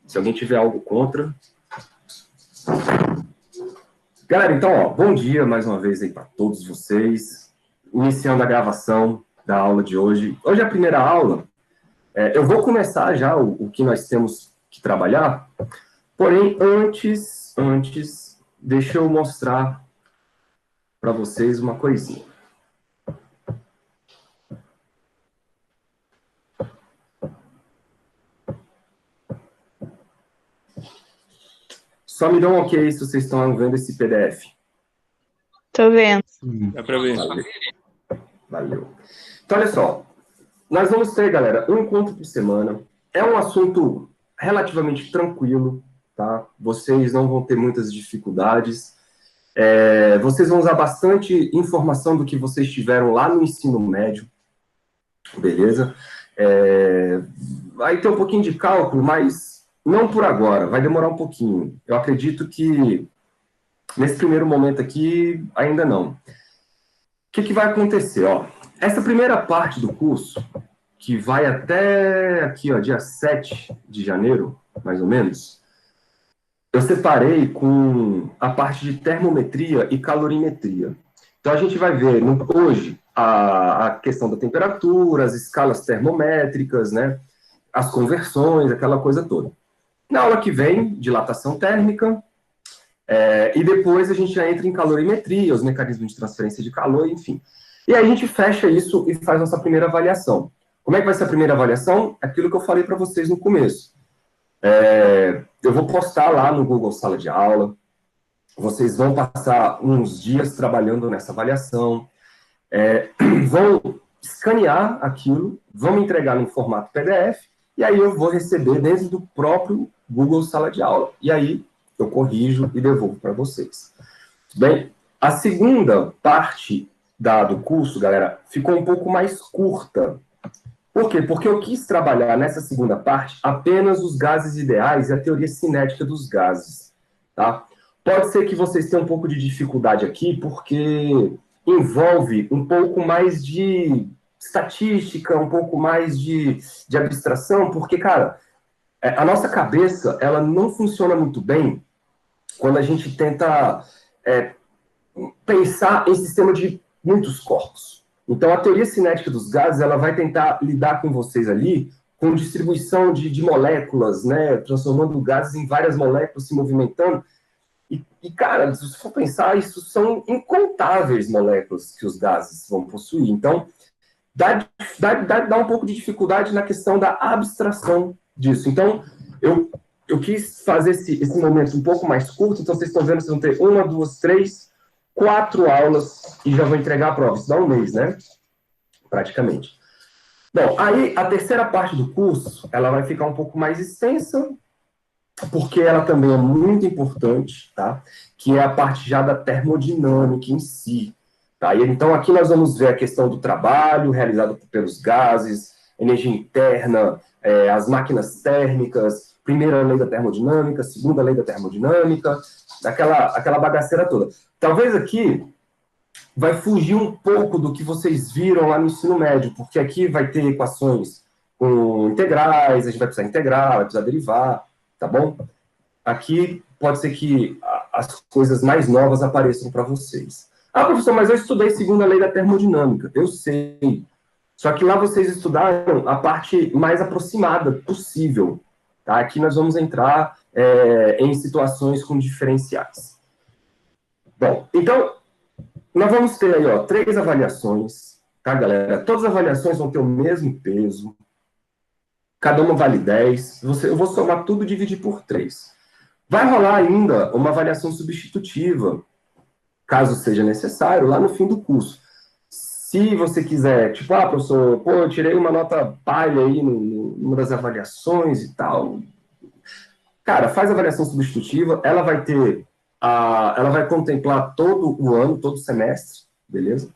Se alguém tiver algo contra. Galera, então, ó, bom dia mais uma vez aí para todos vocês. Iniciando a gravação da aula de hoje. Hoje é a primeira aula. Eu vou começar já o que nós temos que trabalhar. Porém, antes, deixa eu mostrar para vocês uma coisinha. Só me dão um ok se vocês estão vendo esse PDF. Tô vendo. Dá para ver. Valeu. Então, olha só. Nós vamos ter, galera, um encontro por semana. É um assunto relativamente tranquilo, tá? Vocês não vão ter muitas dificuldades. Vocês vão usar bastante informação do que vocês tiveram lá no ensino médio, beleza? Vai ter um pouquinho de cálculo, mas não por agora, vai demorar um pouquinho. Eu acredito que nesse primeiro momento aqui, ainda não. O que vai acontecer? Ó, essa primeira parte do curso, que vai até aqui, ó, dia 7 de janeiro, mais ou menos, eu separei com a parte de termometria e calorimetria. Então, a gente vai ver hoje a questão da temperatura, as escalas termométricas, né, as conversões, aquela coisa toda. Na aula que vem, dilatação térmica, e depois a gente já entra em calorimetria, os mecanismos de transferência de calor, enfim. E aí a gente fecha isso e faz nossa primeira avaliação. Como é que vai ser a primeira avaliação? Aquilo que eu falei para vocês no começo. Eu vou postar lá no Google Sala de Aula, vocês vão passar uns dias trabalhando nessa avaliação, vão escanear aquilo, vão me entregar no formato PDF, e aí eu vou receber dentro do próprio Google Sala de Aula. E aí eu corrijo e devolvo para vocês. Bem, a segunda parte do curso, galera, ficou um pouco mais curta. Por quê? Porque eu quis trabalhar nessa segunda parte apenas os gases ideais e a teoria cinética dos gases. Tá? Pode ser que vocês tenham um pouco de dificuldade aqui, porque envolve um pouco mais de estatística, um pouco mais de abstração, porque, cara, a nossa cabeça, ela não funciona muito bem quando a gente tenta pensar em sistema de muitos corpos. Então, a teoria cinética dos gases, ela vai tentar lidar com vocês ali com distribuição de moléculas, né, transformando gases em várias moléculas se movimentando. E, cara, se você for pensar, isso são incontáveis moléculas que os gases vão possuir. Então, dá um pouco de dificuldade na questão da abstração disso. Então, eu quis fazer esse momento um pouco mais curto. Então, vocês estão vendo, vocês vão ter 1, 2, 3, 4 aulas e já vou entregar a prova. Isso dá um mês, né? Praticamente. Bom, aí a terceira parte do curso, ela vai ficar um pouco mais extensa, porque ela também é muito importante, tá? Que é a parte já da termodinâmica em si. Tá? E, então, aqui nós vamos ver a questão do trabalho realizado pelos gases, energia interna, as máquinas térmicas, primeira lei da termodinâmica, segunda lei da termodinâmica, aquela bagaceira toda. Talvez aqui vai fugir um pouco do que vocês viram lá no ensino médio, porque aqui vai ter equações com integrais, a gente vai precisar integrar, vai precisar derivar, tá bom? Aqui pode ser que as coisas mais novas apareçam para vocês. Ah, professor, mas eu estudei segunda lei da termodinâmica. Eu sei. Só que lá vocês estudaram a parte mais aproximada possível. Tá? Aqui nós vamos entrar em situações com diferenciais. Bom, então, nós vamos ter aí, ó, 3 avaliações, tá, galera? Todas as avaliações vão ter o mesmo peso. Cada uma vale 10. Eu vou somar tudo e dividir por 3. Vai rolar ainda uma avaliação substitutiva, caso seja necessário, lá no fim do curso. Se você quiser, tipo, professor, eu tirei uma nota palha aí numa das avaliações e tal. Cara, faz a avaliação substitutiva, ela vai contemplar todo o ano, todo o semestre, beleza?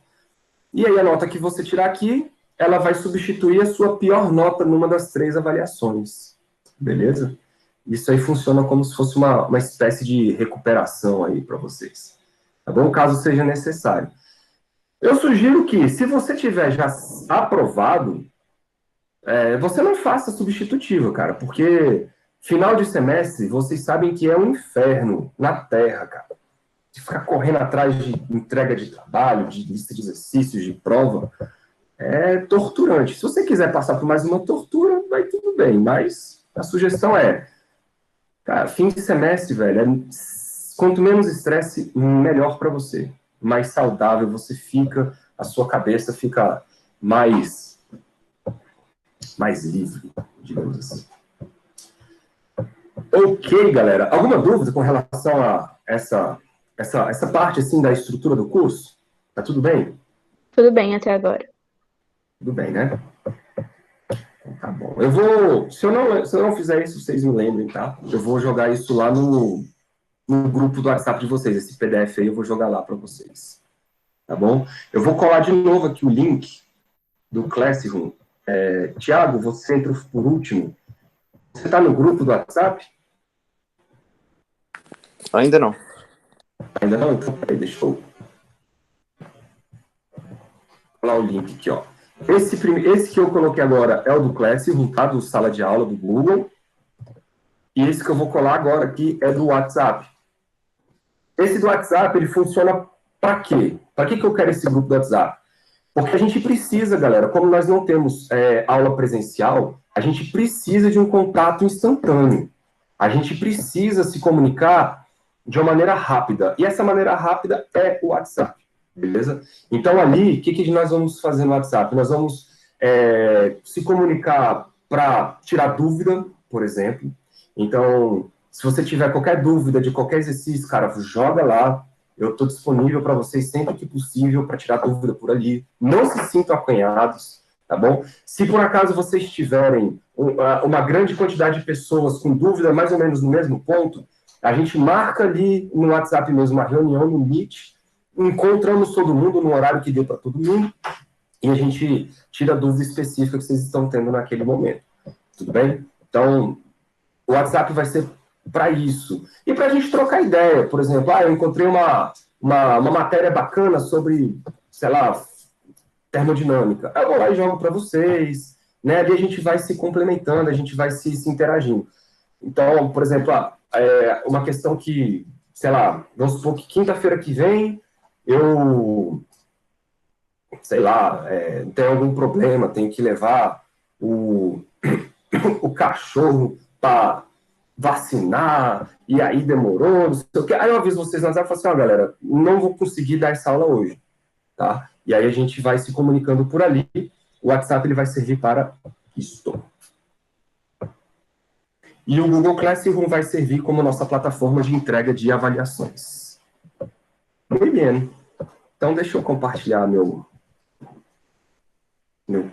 E aí a nota que você tirar aqui, ela vai substituir a sua pior nota numa das 3 avaliações, beleza? Isso aí funciona como se fosse uma espécie de recuperação aí para vocês. Tá bom? Caso seja necessário. Eu sugiro que, se você tiver já aprovado, você não faça substitutiva, cara, porque Final de semestre, vocês sabem que é um inferno na Terra, cara. De ficar correndo atrás de entrega de trabalho, de lista de exercícios, de prova, é torturante. Se você quiser passar por mais uma tortura, vai tudo bem, mas a sugestão é, cara, fim de semestre, velho, quanto menos estresse, melhor para você. Mais saudável você fica, a sua cabeça fica mais livre, digamos assim. Ok, galera. Alguma dúvida com relação a essa parte assim da estrutura do curso? Tá tudo bem? Tudo bem até agora. Tudo bem, né? Tá bom. Eu vou, se eu não fizer isso, vocês me lembrem, tá? Eu vou jogar isso lá no grupo do WhatsApp de vocês. Esse PDF aí eu vou jogar lá para vocês. Tá bom? Eu vou colar de novo aqui o link do Classroom. Tiago, você entra por último. Você está no grupo do WhatsApp? Ainda não. Ainda não? Então, peraí, deixa eu colar o link aqui, ó. Esse que eu coloquei agora é o do Classroom, tá? Do sala de aula do Google. E esse que eu vou colar agora aqui é do WhatsApp. Esse do WhatsApp, ele funciona para quê? Para que eu quero esse grupo do WhatsApp? Porque a gente precisa, galera, como nós não temos aula presencial, a gente precisa de um contato instantâneo. A gente precisa se comunicar de uma maneira rápida. E essa maneira rápida é o WhatsApp, beleza? Então, ali, o que nós vamos fazer no WhatsApp? Nós vamos se comunicar para tirar dúvida, por exemplo. Então, se você tiver qualquer dúvida de qualquer exercício, cara, joga lá. Eu estou disponível para vocês sempre que possível para tirar dúvida por ali. Não se sintam acanhados, tá bom? Se por acaso vocês tiverem uma grande quantidade de pessoas com dúvida mais ou menos no mesmo ponto, a gente marca ali no WhatsApp mesmo uma reunião no Meet, encontramos todo mundo no horário que deu para todo mundo e a gente tira a dúvida específica que vocês estão tendo naquele momento. Tudo bem? Então, o WhatsApp vai ser para isso. E para a gente trocar ideia, por exemplo, eu encontrei uma matéria bacana sobre, sei lá, termodinâmica. Eu vou lá e jogo para vocês, né? Ali a gente vai se complementando, a gente vai se interagindo. Então, por exemplo, uma questão que, sei lá, vamos supor que quinta-feira que vem eu, sei lá, tenho algum problema, tenho que levar o cachorro para vacinar, e aí demorou, não sei o quê. Aí eu aviso vocês no WhatsApp e falo assim, ó, galera, não vou conseguir dar essa aula hoje, tá? E aí a gente vai se comunicando por ali, o WhatsApp ele vai servir para isto. E o Google Classroom vai servir como nossa plataforma de entrega de avaliações. Muito bem. Então, deixa eu compartilhar meu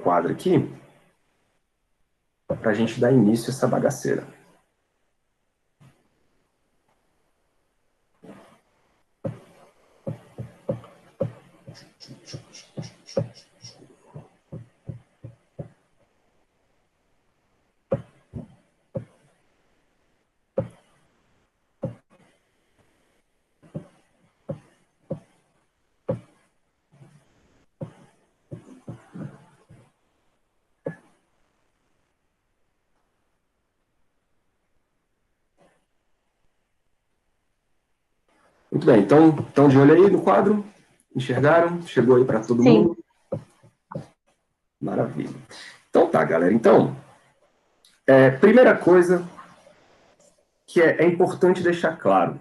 quadro aqui, para a gente dar início a essa bagaceira. Muito bem, então, estão de olho aí no quadro? Enxergaram? Chegou aí para todo Sim. mundo? Maravilha. Então tá, galera. Então, primeira coisa que é importante deixar claro.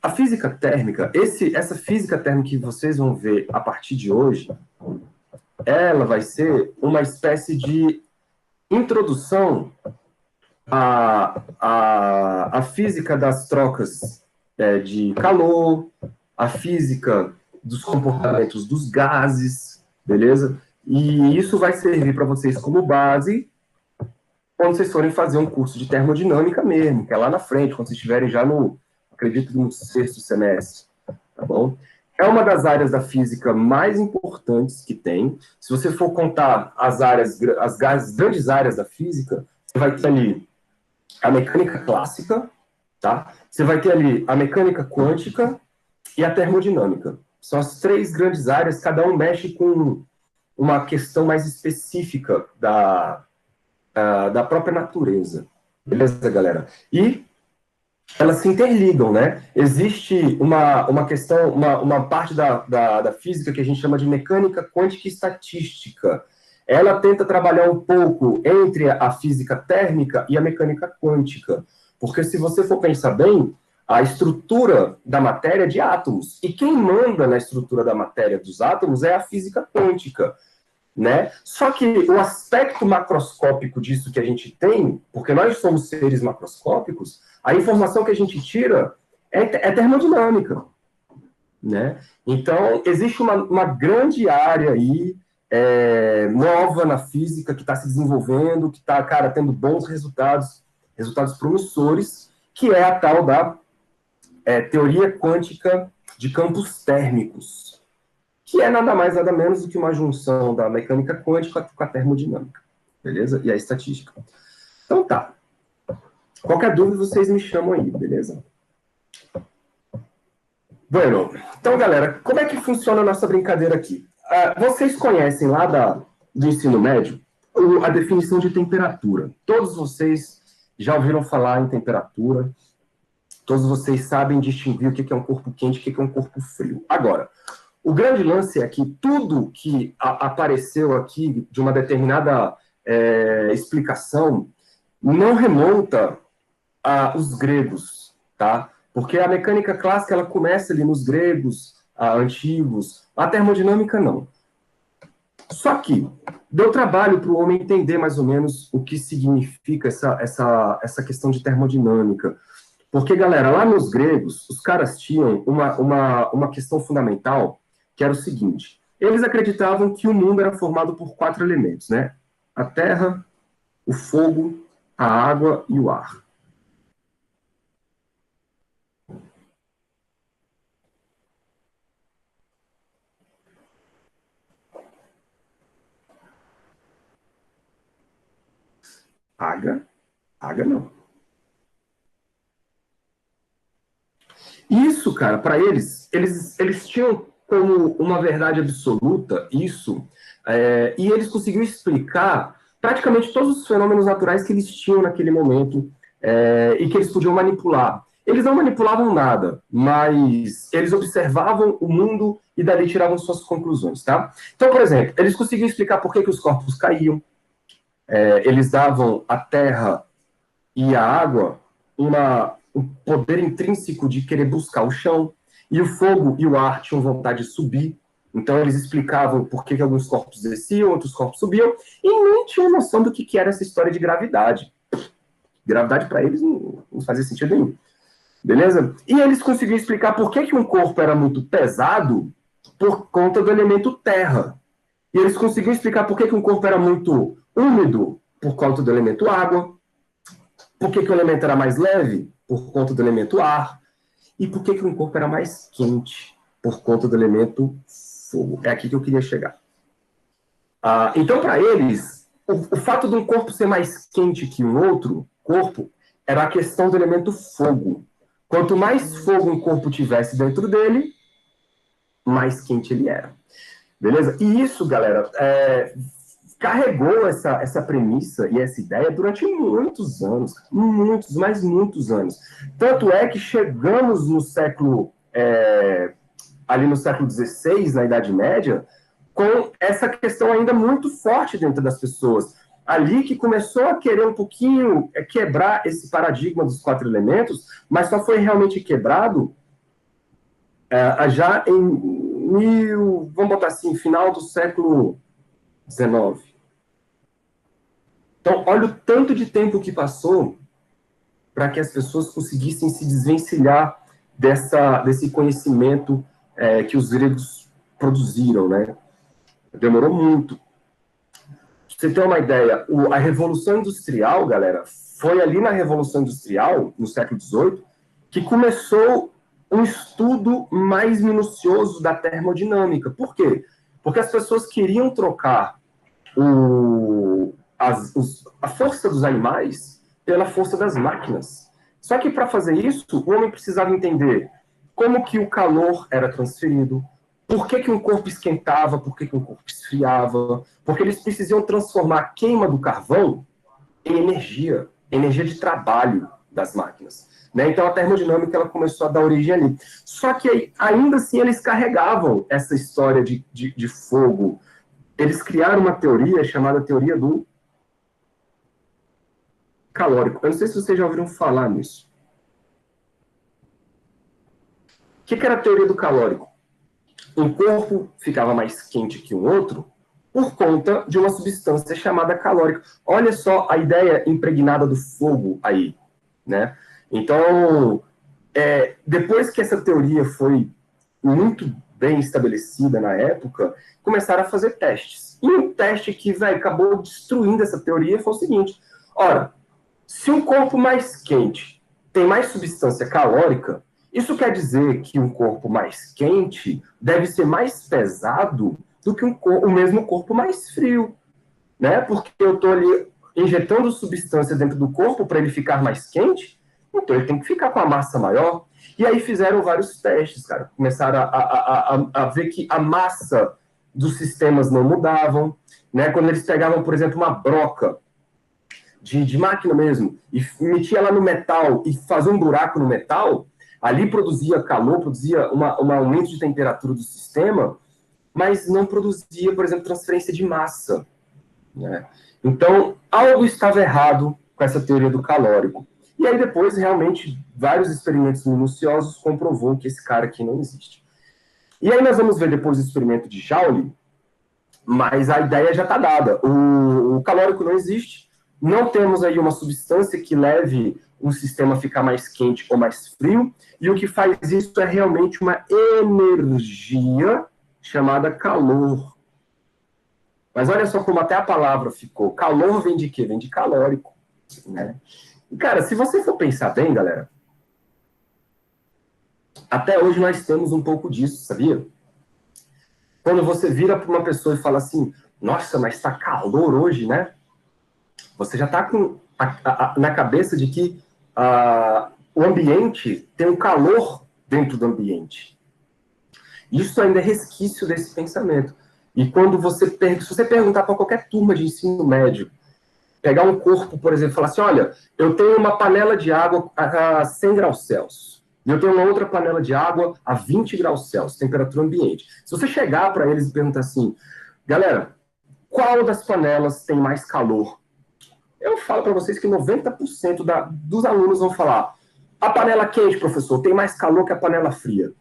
A física térmica, essa física térmica que vocês vão ver a partir de hoje, ela vai ser uma espécie de introdução à física das trocas de calor, a física dos comportamentos dos gases, beleza? E isso vai servir para vocês como base quando vocês forem fazer um curso de termodinâmica mesmo, que é lá na frente, quando vocês estiverem já acredito, no sexto semestre, tá bom? É uma das áreas da física mais importantes que tem. Se você for contar as grandes áreas da física, você vai ter ali a mecânica clássica, tá? Você vai ter ali a mecânica quântica e a termodinâmica. São as três grandes áreas, cada um mexe com uma questão mais específica da própria natureza, Beleza, galera? E elas se interligam, né? Existe uma questão, uma parte da física que a gente chama de mecânica quântica e estatística. Ela tenta trabalhar um pouco entre a física térmica e a mecânica quântica. Porque se você for pensar bem, a estrutura da matéria é de átomos. E quem manda na estrutura da matéria dos átomos é a física quântica. Né? Só que o aspecto macroscópico disso que a gente tem, porque nós somos seres macroscópicos, a informação que a gente tira é termodinâmica, né? Então, existe uma grande área aí nova na física que está se desenvolvendo, que está, cara, tendo bons resultados, resultados promissores, que é a tal da teoria quântica de campos térmicos, que é nada mais, nada menos do que uma junção da mecânica quântica com a termodinâmica, beleza? E a estatística. Então tá. Qualquer dúvida, vocês me chamam aí, beleza? Bueno, então, galera, como é que funciona a nossa brincadeira aqui? Vocês conhecem lá do ensino médio a definição de temperatura. Todos vocês já ouviram falar em temperatura, todos vocês sabem distinguir o que é um corpo quente e o que é um corpo frio. Agora, o grande lance é que tudo que apareceu aqui de uma determinada explicação não remonta aos gregos, tá? Porque a mecânica clássica ela começa ali nos gregos antigos, a termodinâmica não. Só que deu trabalho para o homem entender mais ou menos o que significa essa questão de termodinâmica. Porque, galera, lá nos gregos, os caras tinham uma questão fundamental, que era o seguinte: eles acreditavam que o mundo era formado por 4 elementos, né? A terra, o fogo, a água e o ar. Água não. Isso, cara, para eles tinham como uma verdade absoluta isso, e eles conseguiram explicar praticamente todos os fenômenos naturais que eles tinham naquele momento e que eles podiam manipular. Eles não manipulavam nada, mas eles observavam o mundo e dali tiravam suas conclusões, tá? Então, por exemplo, eles conseguiam explicar por que os corpos caíam, eles davam à terra e à água um poder intrínseco de querer buscar o chão, e o fogo e o ar tinham vontade de subir. Então, eles explicavam por que alguns corpos desciam, outros corpos subiam, e nem tinham noção do que era essa história de gravidade. Gravidade, para eles, não fazia sentido nenhum. Beleza? E eles conseguiram explicar por que um corpo era muito pesado por conta do elemento terra. E eles conseguiram explicar por que um corpo era muito úmido por conta do elemento água. Por que o elemento era mais leve? Por conta do elemento ar. E por que um corpo era mais quente? Por conta do elemento fogo. É aqui que eu queria chegar. Então, para eles, o fato de um corpo ser mais quente que um outro corpo era a questão do elemento fogo. Quanto mais fogo um corpo tivesse dentro dele, mais quente ele era. Beleza? E isso, galera, carregou essa premissa e essa ideia durante muitos anos, muitos anos. Tanto é que chegamos no século, ali no século XVI, na Idade Média, com essa questão ainda muito forte dentro das pessoas. Ali que começou a querer um pouquinho quebrar esse paradigma dos 4 elementos, mas só foi realmente quebrado já vamos botar assim, final do século XIX. Então, olha o tanto de tempo que passou para que as pessoas conseguissem se desvencilhar desse conhecimento que os gregos produziram, né? Demorou muito. Pra você ter uma ideia, a Revolução Industrial, galera, foi ali na Revolução Industrial, no século XVIII, que começou um estudo mais minucioso da termodinâmica. Por quê? Porque as pessoas queriam trocar a força dos animais pela força das máquinas. Só que para fazer isso, o homem precisava entender como que o calor era transferido, por que um corpo esquentava, por que um corpo esfriava, porque eles precisam transformar a queima do carvão em energia. energia de trabalho das máquinas. Né? Então, a termodinâmica ela começou a dar origem ali. Só que, ainda assim, eles carregavam essa história de fogo. Eles criaram uma teoria chamada teoria do calórico. Eu não sei se vocês já ouviram falar nisso. O que era a teoria do calórico? Um corpo ficava mais quente que o outro por conta de uma substância chamada calórico. Olha só a ideia impregnada do fogo aí, né? Então, depois que essa teoria foi muito bem estabelecida na época, começaram a fazer testes. E um teste que acabou destruindo essa teoria foi o seguinte: ora, se um corpo mais quente tem mais substância calórica, isso quer dizer que um corpo mais quente deve ser mais pesado do que o mesmo corpo mais frio, né? Porque eu estou ali injetando substância dentro do corpo para ele ficar mais quente, então ele tem que ficar com a massa maior. E aí fizeram vários testes, cara. Começaram a ver que a massa dos sistemas não mudavam, né? Quando eles pegavam, por exemplo, uma broca de máquina mesmo, e metia ela no metal e fazia um buraco no metal, ali produzia calor, produzia um aumento de temperatura do sistema, mas não produzia, por exemplo, transferência de massa, né? Então, algo estava errado com essa teoria do calórico. E aí depois, realmente, vários experimentos minuciosos comprovou que esse cara aqui não existe. E aí nós vamos ver depois o experimento de Joule, mas a ideia já está dada. O calórico não existe, não temos aí uma substância que leve um sistema a ficar mais quente ou mais frio, e o que faz isso é realmente uma energia chamada calor. Mas olha só como até a palavra ficou. Calor vem de quê? Vem de calórico, né? E, cara, se você for pensar bem, galera, até hoje nós temos um pouco disso, sabia? Quando você vira para uma pessoa e fala assim, nossa, mas está calor hoje, né? Você já está com na cabeça de que o ambiente tem um calor dentro do ambiente. Isso ainda é resquício desse pensamento. E quando se você perguntar para qualquer turma de ensino médio, pegar um corpo, por exemplo, e falar assim, olha, eu tenho uma panela de água a 100 graus Celsius, e eu tenho uma outra panela de água a 20 graus Celsius, temperatura ambiente. Se você chegar para eles e perguntar assim, galera, qual das panelas tem mais calor? Eu falo para vocês que 90% dos alunos vão falar, a panela quente, professor, tem mais calor que a panela fria.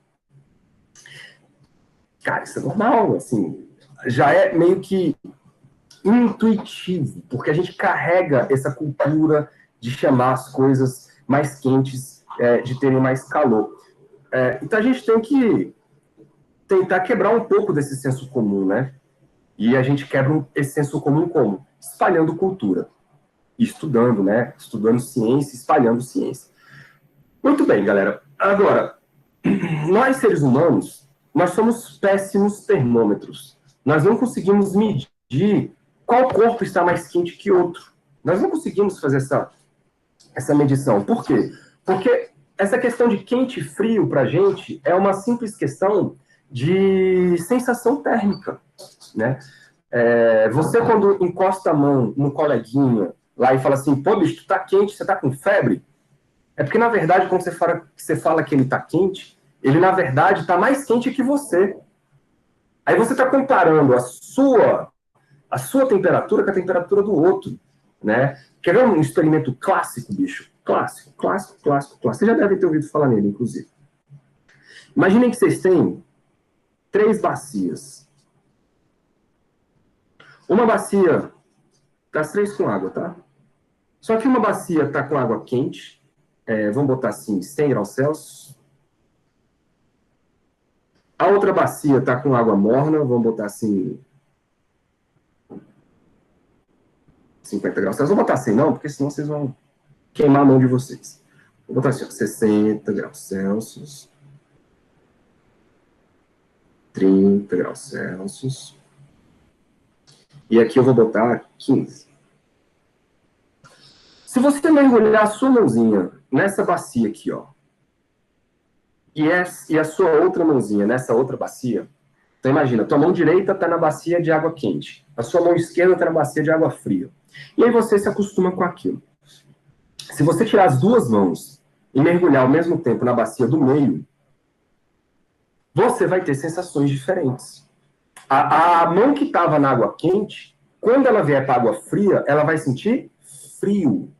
Cara, isso é normal, assim, já é meio que intuitivo, porque a gente carrega essa cultura de chamar as coisas mais quentes, de terem mais calor. Então a gente tem que tentar quebrar um pouco desse senso comum, né? E a gente quebra esse senso comum como? Espalhando cultura. Estudando, né? Estudando ciência, espalhando ciência. Muito bem, galera. Agora, nós seres humanos, nós somos péssimos termômetros. Nós não conseguimos medir qual corpo está mais quente que outro. Nós não conseguimos fazer essa medição. Por quê? Porque essa questão de quente e frio, para a gente, é uma simples questão de sensação térmica, né? Você, quando encosta a mão no coleguinha lá e fala assim, pô, bicho, tu tá quente, você tá com febre? É porque, na verdade, quando você fala que ele tá quente, ele, na verdade, tá mais quente que você. Aí você tá comparando a sua temperatura com a temperatura do outro, né? Quer ver um experimento clássico, bicho? Clássico. Vocês já devem ter ouvido falar nele, inclusive. Imaginem que vocês têm 3 bacias. Uma bacia, das 3 com água, tá? Só que uma bacia está com água quente, vamos botar assim, 100 graus Celsius. A outra bacia está com água morna, vamos botar assim, 50 graus Celsius. Vou botar assim, não, porque senão vocês vão queimar a mão de vocês. Vou botar assim, 60 graus Celsius. 30 graus Celsius. E aqui eu vou botar 15. Se você mergulhar a sua mãozinha nessa bacia aqui, ó, e a sua outra mãozinha nessa outra bacia, então imagina, tua mão direita está na bacia de água quente, a sua mão esquerda está na bacia de água fria. E aí você se acostuma com aquilo. Se você tirar as duas mãos e mergulhar ao mesmo tempo na bacia do meio, você vai ter sensações diferentes. A mão que estava na água quente, quando ela vier para a água fria, ela vai sentir frio.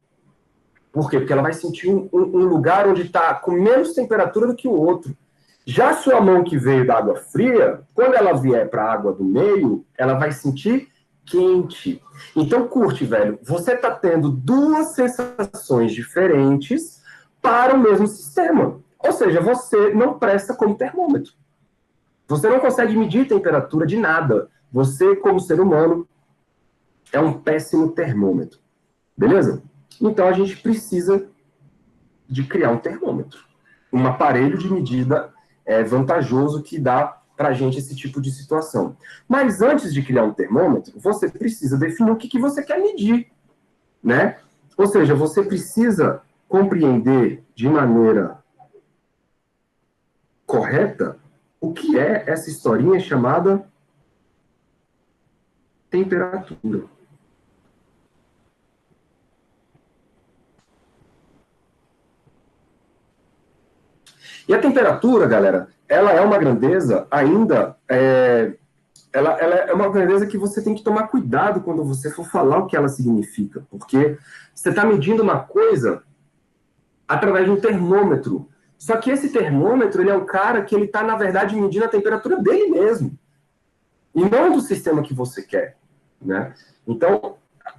Por quê? Porque ela vai sentir um lugar onde está com menos temperatura do que o outro. Já a sua mão que veio da água fria, quando ela vier para a água do meio, ela vai sentir quente. Então, curte, velho. Você está tendo duas sensações diferentes para o mesmo sistema. Ou seja, você não presta como termômetro. Você não consegue medir temperatura de nada. Você, como ser humano, é um péssimo termômetro. Beleza? Então, a gente precisa de criar um termômetro. Um aparelho de medida vantajoso que dá para a gente esse tipo de situação. Mas antes de criar um termômetro, você precisa definir o que você quer medir, né? Ou seja, você precisa compreender de maneira correta o que é essa historinha chamada temperatura. E a temperatura, galera, ela é uma grandeza ainda ela é uma grandeza que você tem que tomar cuidado quando você for falar o que ela significa, porque você está medindo uma coisa através de um termômetro. Só que esse termômetro, ele é um cara que ele está, na verdade, medindo a temperatura dele mesmo, e não do sistema que você quer, né? Então,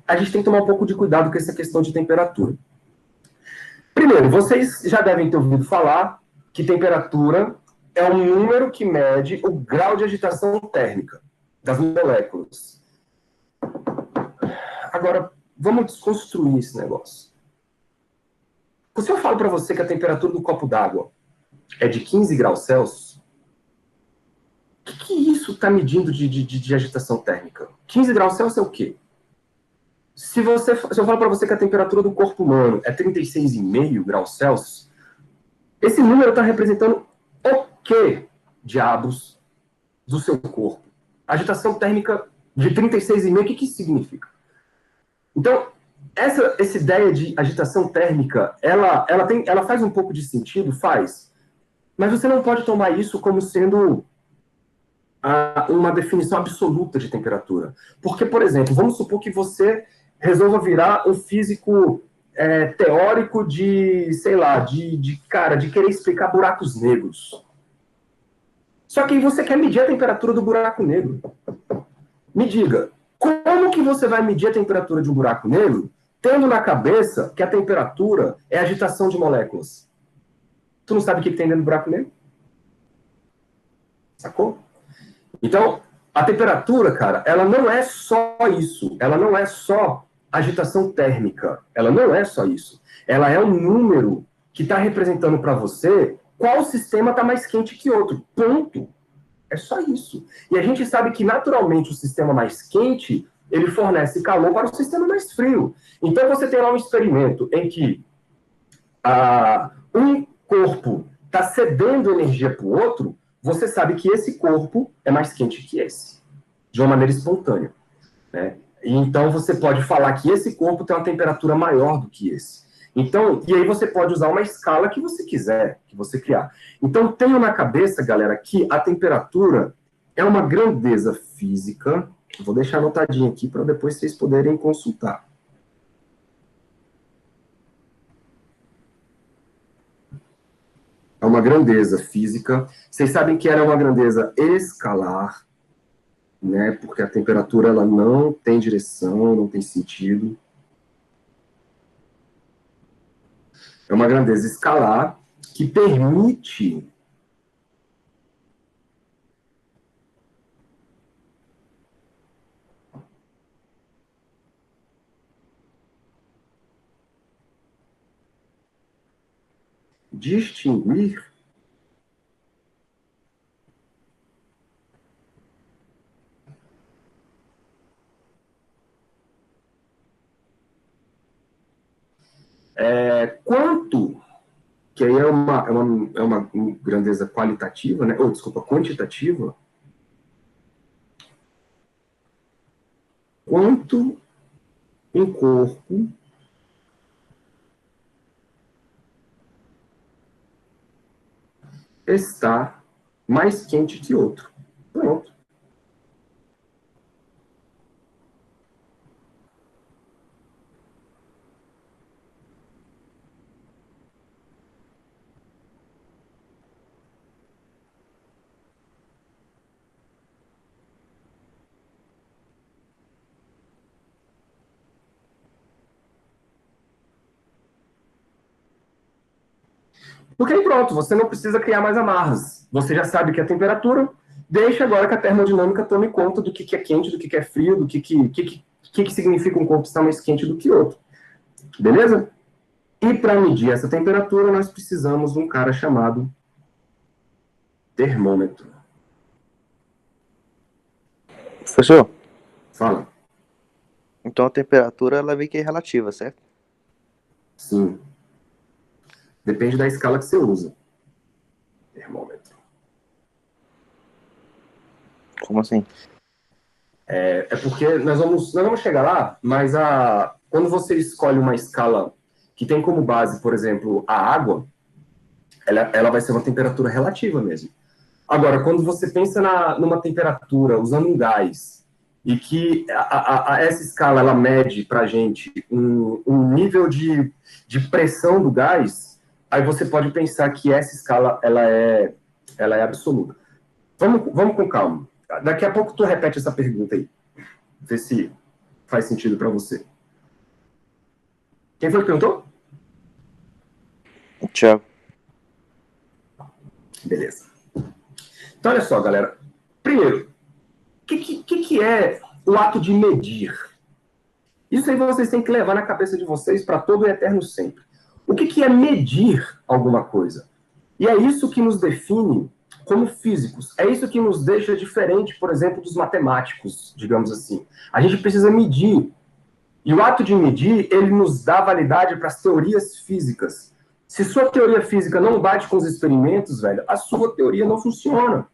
a gente tem que tomar um pouco de cuidado com essa questão de temperatura. Primeiro, vocês já devem ter ouvido falar que temperatura é um número que mede o grau de agitação térmica das moléculas. Agora, vamos desconstruir esse negócio. Se eu falo para você que a temperatura do copo d'água é de 15 graus Celsius, o que isso está medindo de agitação térmica? 15 graus Celsius é o quê? Se eu falo para você que a temperatura do corpo humano é 36,5 graus Celsius, esse número está representando o que diabos do seu corpo? Agitação térmica de 36,5, o que isso significa? Então, essa ideia de agitação térmica, ela faz um pouco de sentido? Faz. Mas você não pode tomar isso como sendo uma definição absoluta de temperatura. Porque, por exemplo, vamos supor que você resolva virar um físico teórico de, sei lá, de querer explicar buracos negros. Só que aí você quer medir a temperatura do buraco negro. Me diga, como que você vai medir a temperatura de um buraco negro tendo na cabeça que a temperatura é a agitação de moléculas? Tu não sabe o que tem dentro do buraco negro? Sacou? Então, a temperatura, cara, ela não é só isso. Ela não é só agitação térmica. Ela não é só isso. Ela é um número que está representando para você qual sistema está mais quente que outro. Ponto. É só isso. E a gente sabe que, naturalmente, o sistema mais quente, ele fornece calor para o sistema mais frio. Então, você tem lá um experimento em que um corpo está cedendo energia para o outro, você sabe que esse corpo é mais quente que esse, de uma maneira espontânea, né? E então, você pode falar que esse corpo tem uma temperatura maior do que esse. Então, e aí você pode usar uma escala que você quiser, que você criar. Então, tenha na cabeça, galera, que a temperatura é uma grandeza física. Vou deixar anotadinho aqui para depois vocês poderem consultar. É uma grandeza física. Vocês sabem que ela é uma grandeza escalar, né? Porque a temperatura ela não tem direção, não tem sentido. É uma grandeza escalar que permite distinguir quanto, que aí é uma grandeza qualitativa, né? Ou, desculpa, quantitativa, quanto um corpo está mais quente que outro. Pronto. Porque aí pronto, você não precisa criar mais amarras. Você já sabe que a temperatura, deixa agora que a termodinâmica tome conta do que é quente, do que é frio, do que significa um corpo estar mais quente do que outro. Beleza? E para medir essa temperatura, nós precisamos de um cara chamado termômetro. Professor, Fala. então a temperatura ela meio que é relativa, certo? Sim. Depende da escala que você usa. Termômetro. Como assim? É porque nós vamos chegar lá, mas quando você escolhe uma escala que tem como base, por exemplo, a água, ela vai ser uma temperatura relativa mesmo. Agora, quando você pensa numa temperatura usando um gás e que essa escala ela mede para a gente um nível de pressão do gás, aí você pode pensar que essa escala ela é absoluta. Vamos com calma. Daqui a pouco tu repete essa pergunta aí, ver se faz sentido para você. Quem foi que perguntou? Tiago. Beleza. Então, olha só, galera. Primeiro, o que é o ato de medir? Isso aí vocês têm que levar na cabeça de vocês para todo o eterno sempre. O que é medir alguma coisa? E é isso que nos define como físicos. É isso que nos deixa diferente, por exemplo, dos matemáticos, digamos assim. A gente precisa medir. E o ato de medir, ele nos dá validade para as teorias físicas. Se sua teoria física não bate com os experimentos, velho, a sua teoria não funciona.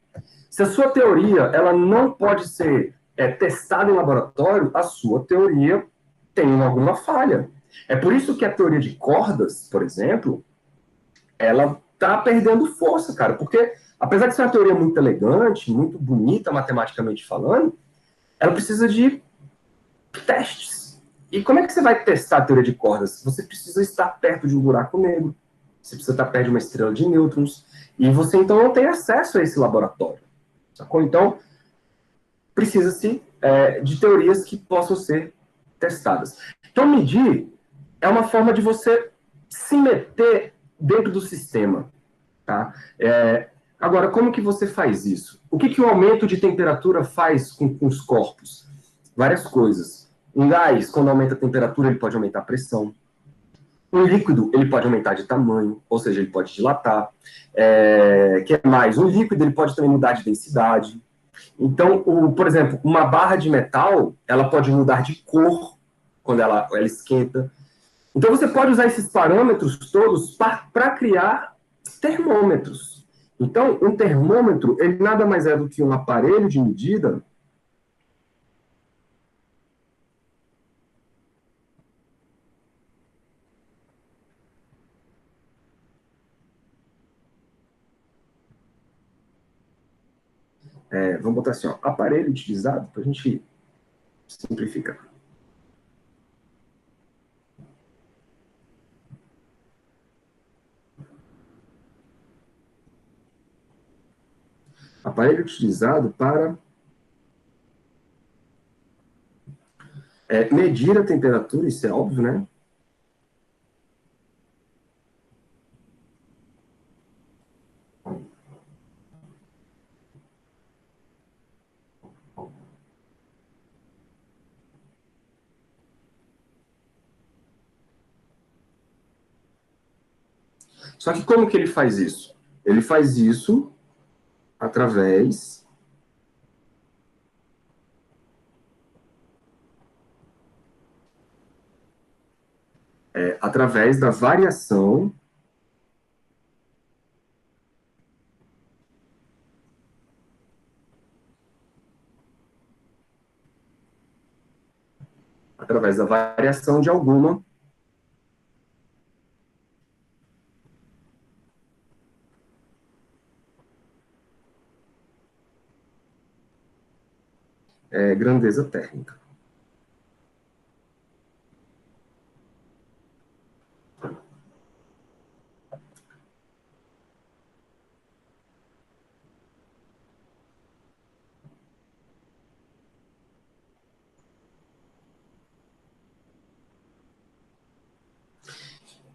Se a sua teoria ela não pode ser testada em laboratório, a sua teoria tem alguma falha. É por isso que a teoria de cordas, por exemplo, ela está perdendo força, cara, porque apesar de ser uma teoria muito elegante, muito bonita matematicamente falando, ela precisa de testes. E como é que você vai testar a teoria de cordas? Você precisa estar perto de um buraco negro, você precisa estar perto de uma estrela de nêutrons, e você então não tem acesso a esse laboratório. Sacou? Então, precisa-se de teorias que possam ser testadas. Então, medir é uma forma de você se meter dentro do sistema. Tá? Agora, como que você faz isso? O que o aumento de temperatura faz com os corpos? Várias coisas. Um gás, quando aumenta a temperatura, ele pode aumentar a pressão. Um líquido, ele pode aumentar de tamanho, ou seja, ele pode dilatar. Que mais? Um líquido, ele pode também mudar de densidade. Então, por exemplo, uma barra de metal, ela pode mudar de cor quando ela esquenta. Então, você pode usar esses parâmetros todos para criar termômetros. Então, um termômetro, ele nada mais é do que um aparelho de medida. Vamos botar assim, ó, aparelho utilizado para a gente simplificar. Aparelho utilizado para medir a temperatura, isso é óbvio, né? Só que como que ele faz isso? Ele faz isso através através da variação de alguma grandeza térmica.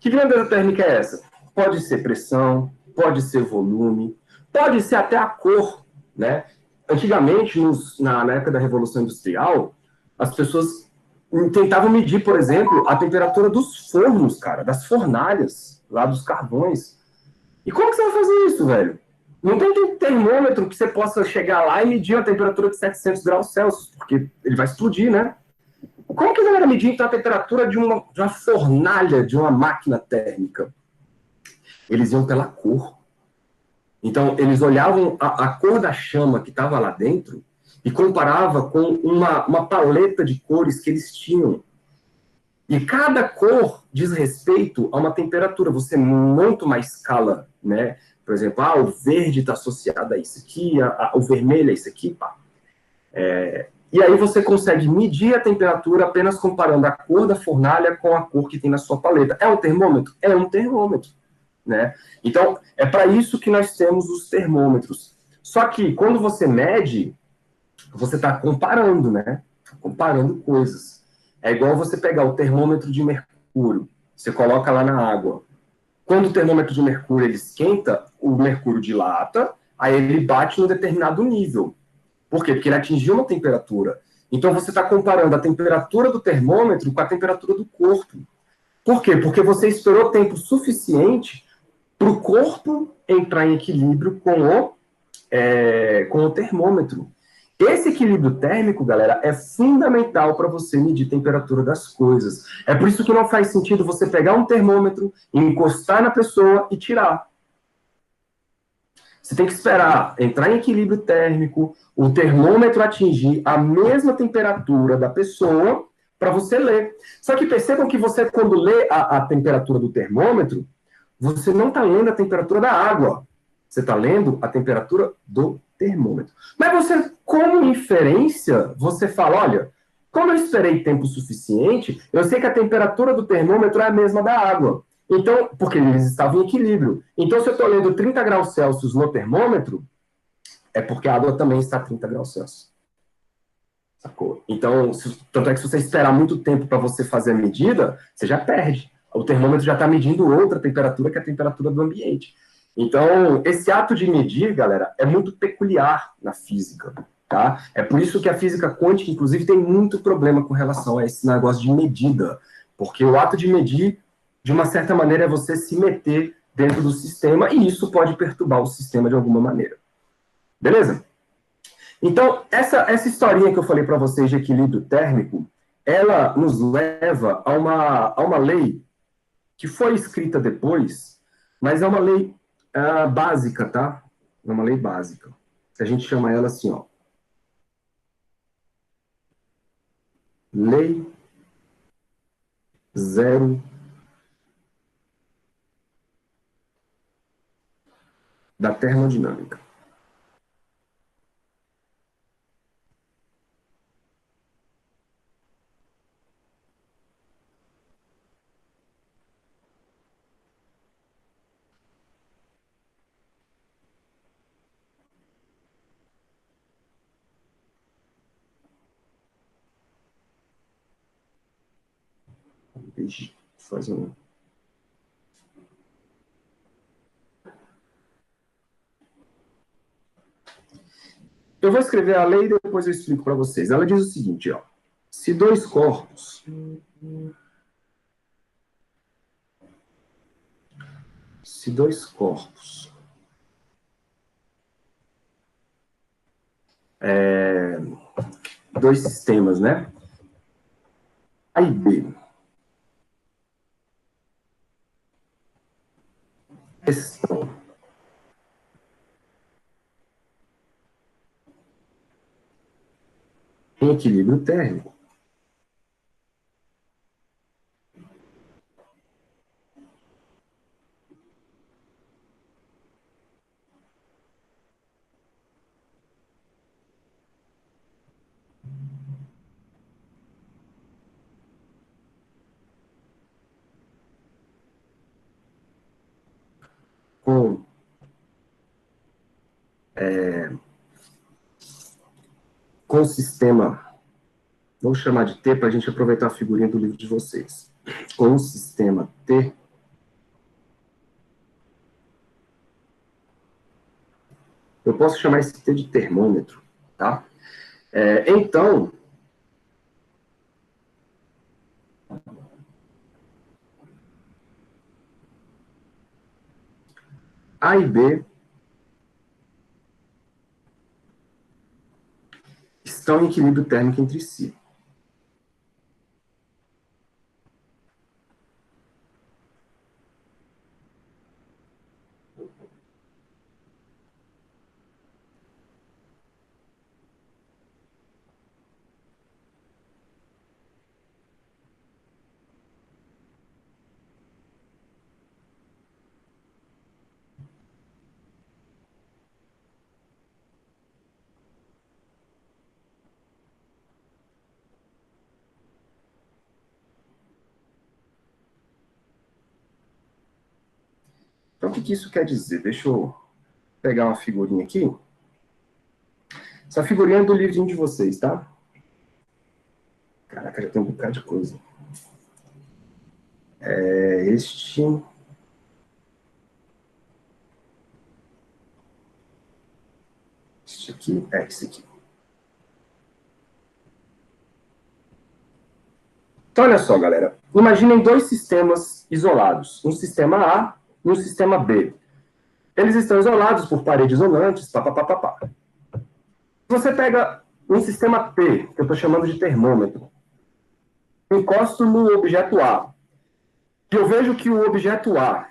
Que grandeza térmica é essa? Pode ser pressão, pode ser volume, pode ser até a cor, né? Antigamente, na época da Revolução Industrial, as pessoas tentavam medir, por exemplo, a temperatura dos fornos, cara, das fornalhas, lá dos carvões. E como que você vai fazer isso, velho? Não tem termômetro que você possa chegar lá e medir a temperatura de 700 graus Celsius, porque ele vai explodir, né? Como que a galera medir então a temperatura de uma fornalha, de uma máquina térmica? Eles iam pela cor. Então, eles olhavam a cor da chama que estava lá dentro e comparava com uma paleta de cores que eles tinham. E cada cor diz respeito a uma temperatura. Você monta uma escala, né? Por exemplo, o verde está associado a isso aqui, o vermelho é isso aqui, pá. E aí você consegue medir a temperatura apenas comparando a cor da fornalha com a cor que tem na sua paleta. É um termômetro? É um termômetro, né? Então, é para isso que nós temos os termômetros. Só que quando você mede, você está comparando, né? Comparando coisas. É igual você pegar o termômetro de mercúrio, você coloca lá na água. Quando o termômetro de mercúrio ele esquenta, o mercúrio dilata, aí ele bate num determinado nível. Por quê? Porque ele atingiu uma temperatura. Então você está comparando a temperatura do termômetro com a temperatura do corpo. Por quê? Porque você esperou tempo suficiente para o corpo entrar em equilíbrio com o termômetro. Esse equilíbrio térmico, galera, é fundamental para você medir a temperatura das coisas. É por isso que não faz sentido você pegar um termômetro, encostar na pessoa e tirar. Você tem que esperar entrar em equilíbrio térmico, o termômetro atingir a mesma temperatura da pessoa para você ler. Só que percebam que você, quando lê a temperatura do termômetro, você não está lendo a temperatura da água. Você está lendo a temperatura do termômetro. Mas você, como inferência, você fala, olha, como eu esperei tempo suficiente, eu sei que a temperatura do termômetro é a mesma da água. Então, porque eles estavam em equilíbrio. Então, se eu estou lendo 30 graus Celsius no termômetro, é porque a água também está a 30 graus Celsius. Sacou? Então, tanto é que se você esperar muito tempo para você fazer a medida, você já perde. O termômetro já está medindo outra temperatura, que é a temperatura do ambiente. Então, esse ato de medir, galera, é muito peculiar na física. Tá? É por isso que a física quântica, inclusive, tem muito problema com relação a esse negócio de medida. Porque o ato de medir, de uma certa maneira, é você se meter dentro do sistema e isso pode perturbar o sistema de alguma maneira. Beleza? Então, essa historinha que eu falei para vocês de equilíbrio térmico, ela nos leva a uma lei que foi escrita depois, mas é uma lei básica, tá? É uma lei básica. A gente chama ela assim, ó. Lei zero da termodinâmica. Deixa eu fazer um... Eu vou escrever a lei e depois eu explico para vocês. Ela diz o seguinte, ó. Se dois corpos dois sistemas, né? A e B estão em equilíbrio térmico. com o sistema, vou chamar de T para a gente aproveitar a figurinha do livro de vocês. Com o sistema T, eu posso chamar esse T de termômetro, tá? Então, A e B estão em equilíbrio térmico entre si. Então, o que isso quer dizer? Deixa eu pegar uma figurinha aqui. Essa figurinha é do livrinho de vocês, tá? Caraca, já tem um bocado de coisa. Este aqui, esse aqui. Então, olha só, galera. Imaginem dois sistemas isolados. Um sistema A e um sistema B. Eles estão isolados por paredes isolantes, papapá. Você pega um sistema P, que eu estou chamando de termômetro, encosto no objeto A, e eu vejo que o objeto A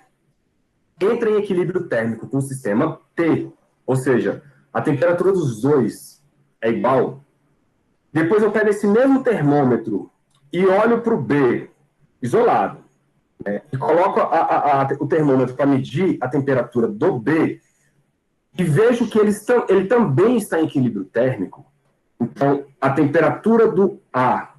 entra em equilíbrio térmico com o sistema T, ou seja, a temperatura dos dois é igual. Depois eu pego esse mesmo termômetro e olho para o B, isolado, e coloco o termômetro para medir a temperatura do B, e vejo que ele também está em equilíbrio térmico. Então, a temperatura do A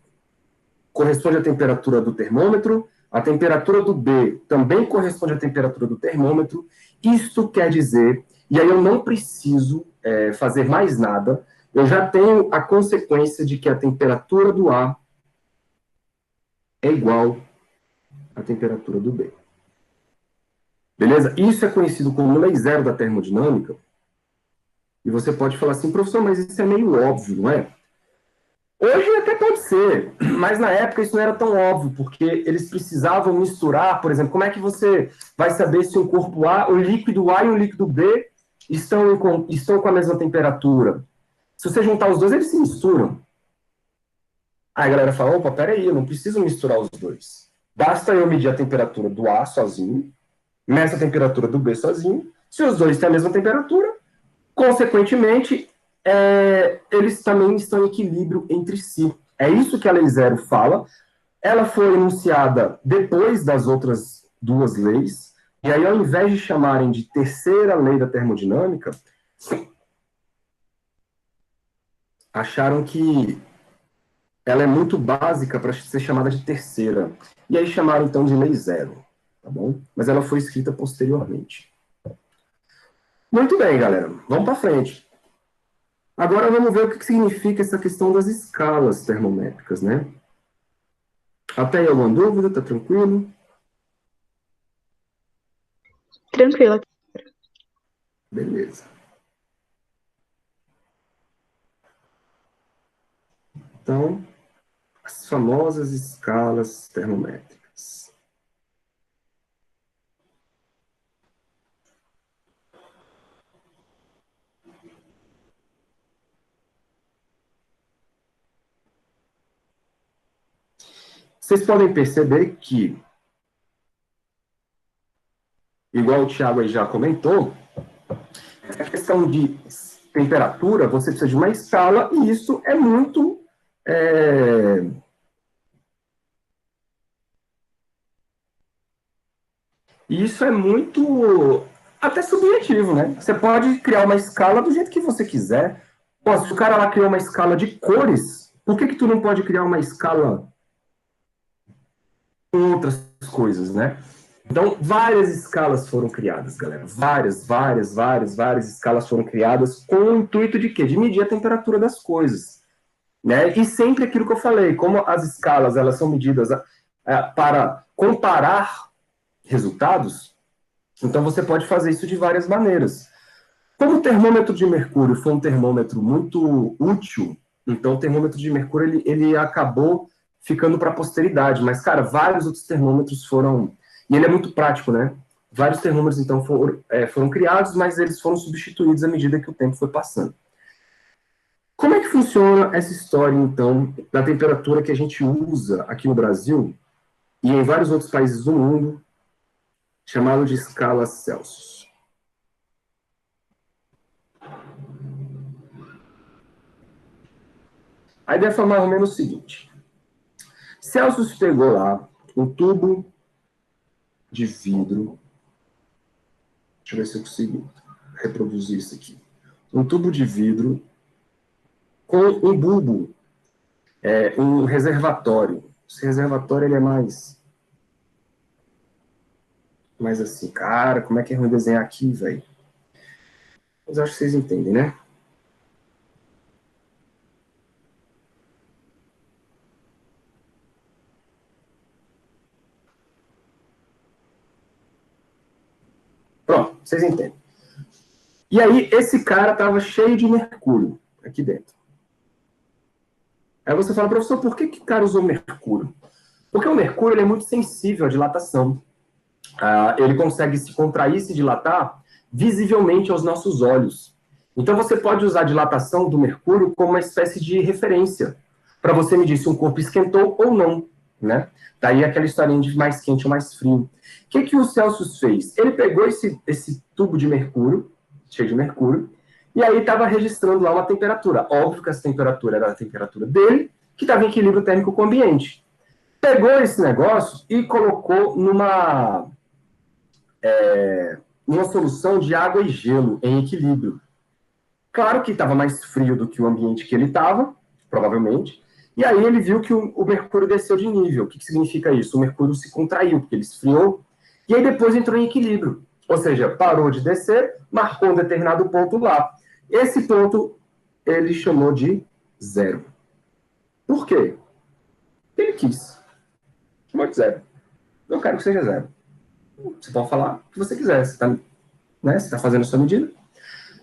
corresponde à temperatura do termômetro, a temperatura do B também corresponde à temperatura do termômetro. Isto quer dizer, e aí eu não preciso fazer mais nada, eu já tenho a consequência de que a temperatura do A é igual à temperatura do B. Beleza? Isso é conhecido como lei zero da termodinâmica. E você pode falar assim, professor, mas isso é meio óbvio, não é? Hoje até pode ser, mas na época isso não era tão óbvio, porque eles precisavam misturar, por exemplo, como é que você vai saber se um corpo A, o líquido A e o líquido B estão com a mesma temperatura? Se você juntar os dois, eles se misturam. Aí a galera fala, opa, peraí, eu não preciso misturar os dois. Basta eu medir a temperatura do A sozinho, meço a temperatura do B sozinho, se os dois têm a mesma temperatura, consequentemente, eles também estão em equilíbrio entre si. É isso que a Lei Zero fala. Ela foi enunciada depois das outras duas leis, e aí, ao invés de chamarem de terceira lei da termodinâmica, acharam que ela é muito básica para ser chamada de terceira. E aí chamaram, então, de Lei Zero, tá bom? Mas ela foi escrita posteriormente. Muito bem, galera. Vamos para frente. Agora vamos ver o que significa essa questão das escalas termométricas, né? Até aí alguma dúvida? Tá tranquilo? Tranquilo. Beleza. Então, as famosas escalas termométricas. Vocês podem perceber que, igual o Thiago aí já comentou, a questão de temperatura, você precisa de uma escala, e isso é muito... Isso é muito até subjetivo, né? Você pode criar uma escala do jeito que você quiser. Pô, se o cara lá criou uma escala de cores, por que tu não pode criar uma escala com outras coisas, né? Então, várias escalas foram criadas, galera. Várias escalas foram criadas com o intuito de quê? De medir a temperatura das coisas. Né? E sempre aquilo que eu falei, como as escalas elas são medidas para comparar resultados, então você pode fazer isso de várias maneiras. Como o termômetro de mercúrio foi um termômetro muito útil, então o termômetro de mercúrio ele acabou ficando para a posteridade, mas, cara, vários outros termômetros foram... E ele é muito prático, né? Vários termômetros, então, foram criados, mas eles foram substituídos à medida que o tempo foi passando. Como é que funciona essa história, então, da temperatura que a gente usa aqui no Brasil e em vários outros países do mundo, chamado de escala Celsius? A ideia foi mais ou menos o seguinte. Celsius pegou lá um tubo de vidro. Deixa eu ver se eu consigo reproduzir isso aqui. Um tubo de vidro com um bulbo, um reservatório. Esse reservatório ele é mais assim, cara, como é que é ruim desenhar aqui, velho? Mas acho que vocês entendem, né? Pronto, vocês entendem. E aí, esse cara estava cheio de mercúrio aqui dentro. Aí você fala, professor, por que o cara usou mercúrio? Porque o mercúrio ele é muito sensível à dilatação. Ele consegue se contrair, se dilatar visivelmente aos nossos olhos. Então você pode usar a dilatação do mercúrio como uma espécie de referência para você medir se um corpo esquentou ou não, né? Daí aquela historinha de mais quente ou mais frio. O que o Celsius fez? Ele pegou esse tubo de mercúrio, cheio de mercúrio, e aí estava registrando lá uma temperatura. Óbvio que essa temperatura era a temperatura dele, que estava em equilíbrio térmico com o ambiente. Pegou esse negócio e colocou numa solução de água e gelo em equilíbrio. Claro que estava mais frio do que o ambiente que ele estava, provavelmente, e aí ele viu que o mercúrio desceu de nível. O que significa isso? O mercúrio se contraiu, porque ele esfriou, e aí depois entrou em equilíbrio. Ou seja, parou de descer, marcou um determinado ponto lá. Esse ponto ele chamou de zero. Por quê? Ele quis. Chamou de zero. Eu quero que seja zero. Você pode falar o que você quiser. Você está fazendo a sua medida.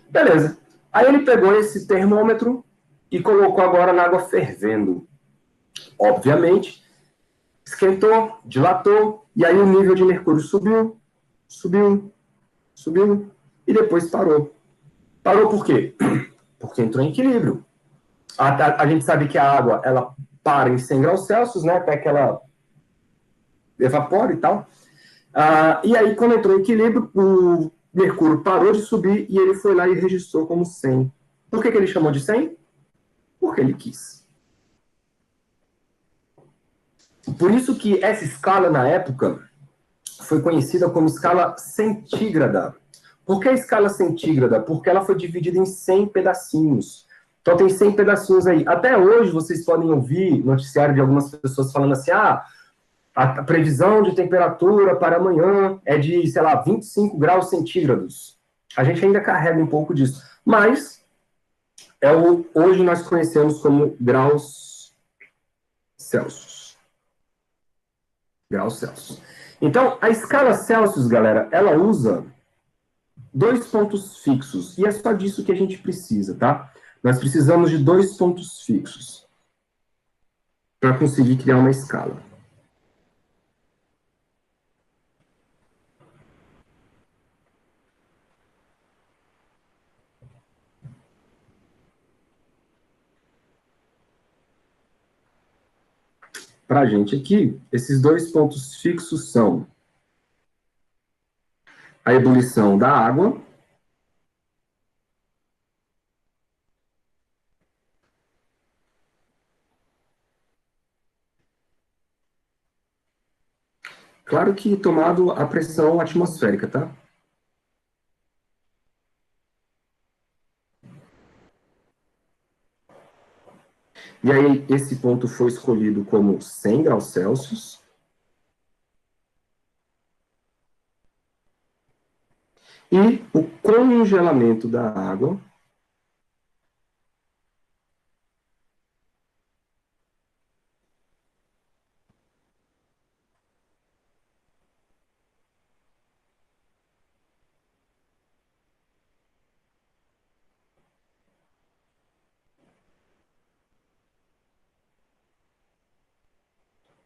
Beleza. Aí ele pegou esse termômetro e colocou agora na água fervendo. Obviamente, esquentou, dilatou, e aí o nível de mercúrio subiu, e depois parou. Parou por quê? Porque entrou em equilíbrio. A gente sabe que a água, ela para em 100 graus Celsius, né, até que ela evapora e tal. E aí, quando entrou em equilíbrio, o mercúrio parou de subir e ele foi lá e registrou como 100. Por que ele chamou de 100? Porque ele quis. Por isso que essa escala, na época, foi conhecida como escala centígrada. Por que a escala centígrada? Porque ela foi dividida em 100 pedacinhos. Então tem 100 pedacinhos aí. Até hoje vocês podem ouvir noticiário de algumas pessoas falando assim, a previsão de temperatura para amanhã é de, sei lá, 25 graus centígrados. A gente ainda carrega um pouco disso. Mas hoje nós conhecemos como graus Celsius. Graus Celsius. Então, a escala Celsius, galera, ela usa 2 pontos fixos. E é só disso que a gente precisa, tá? Nós precisamos de 2 pontos fixos para conseguir criar uma escala. Para a gente aqui, esses 2 pontos fixos são a ebulição da água claro que tomado a pressão atmosférica, tá? E aí, esse ponto foi escolhido como 100 graus Celsius. e o congelamento da água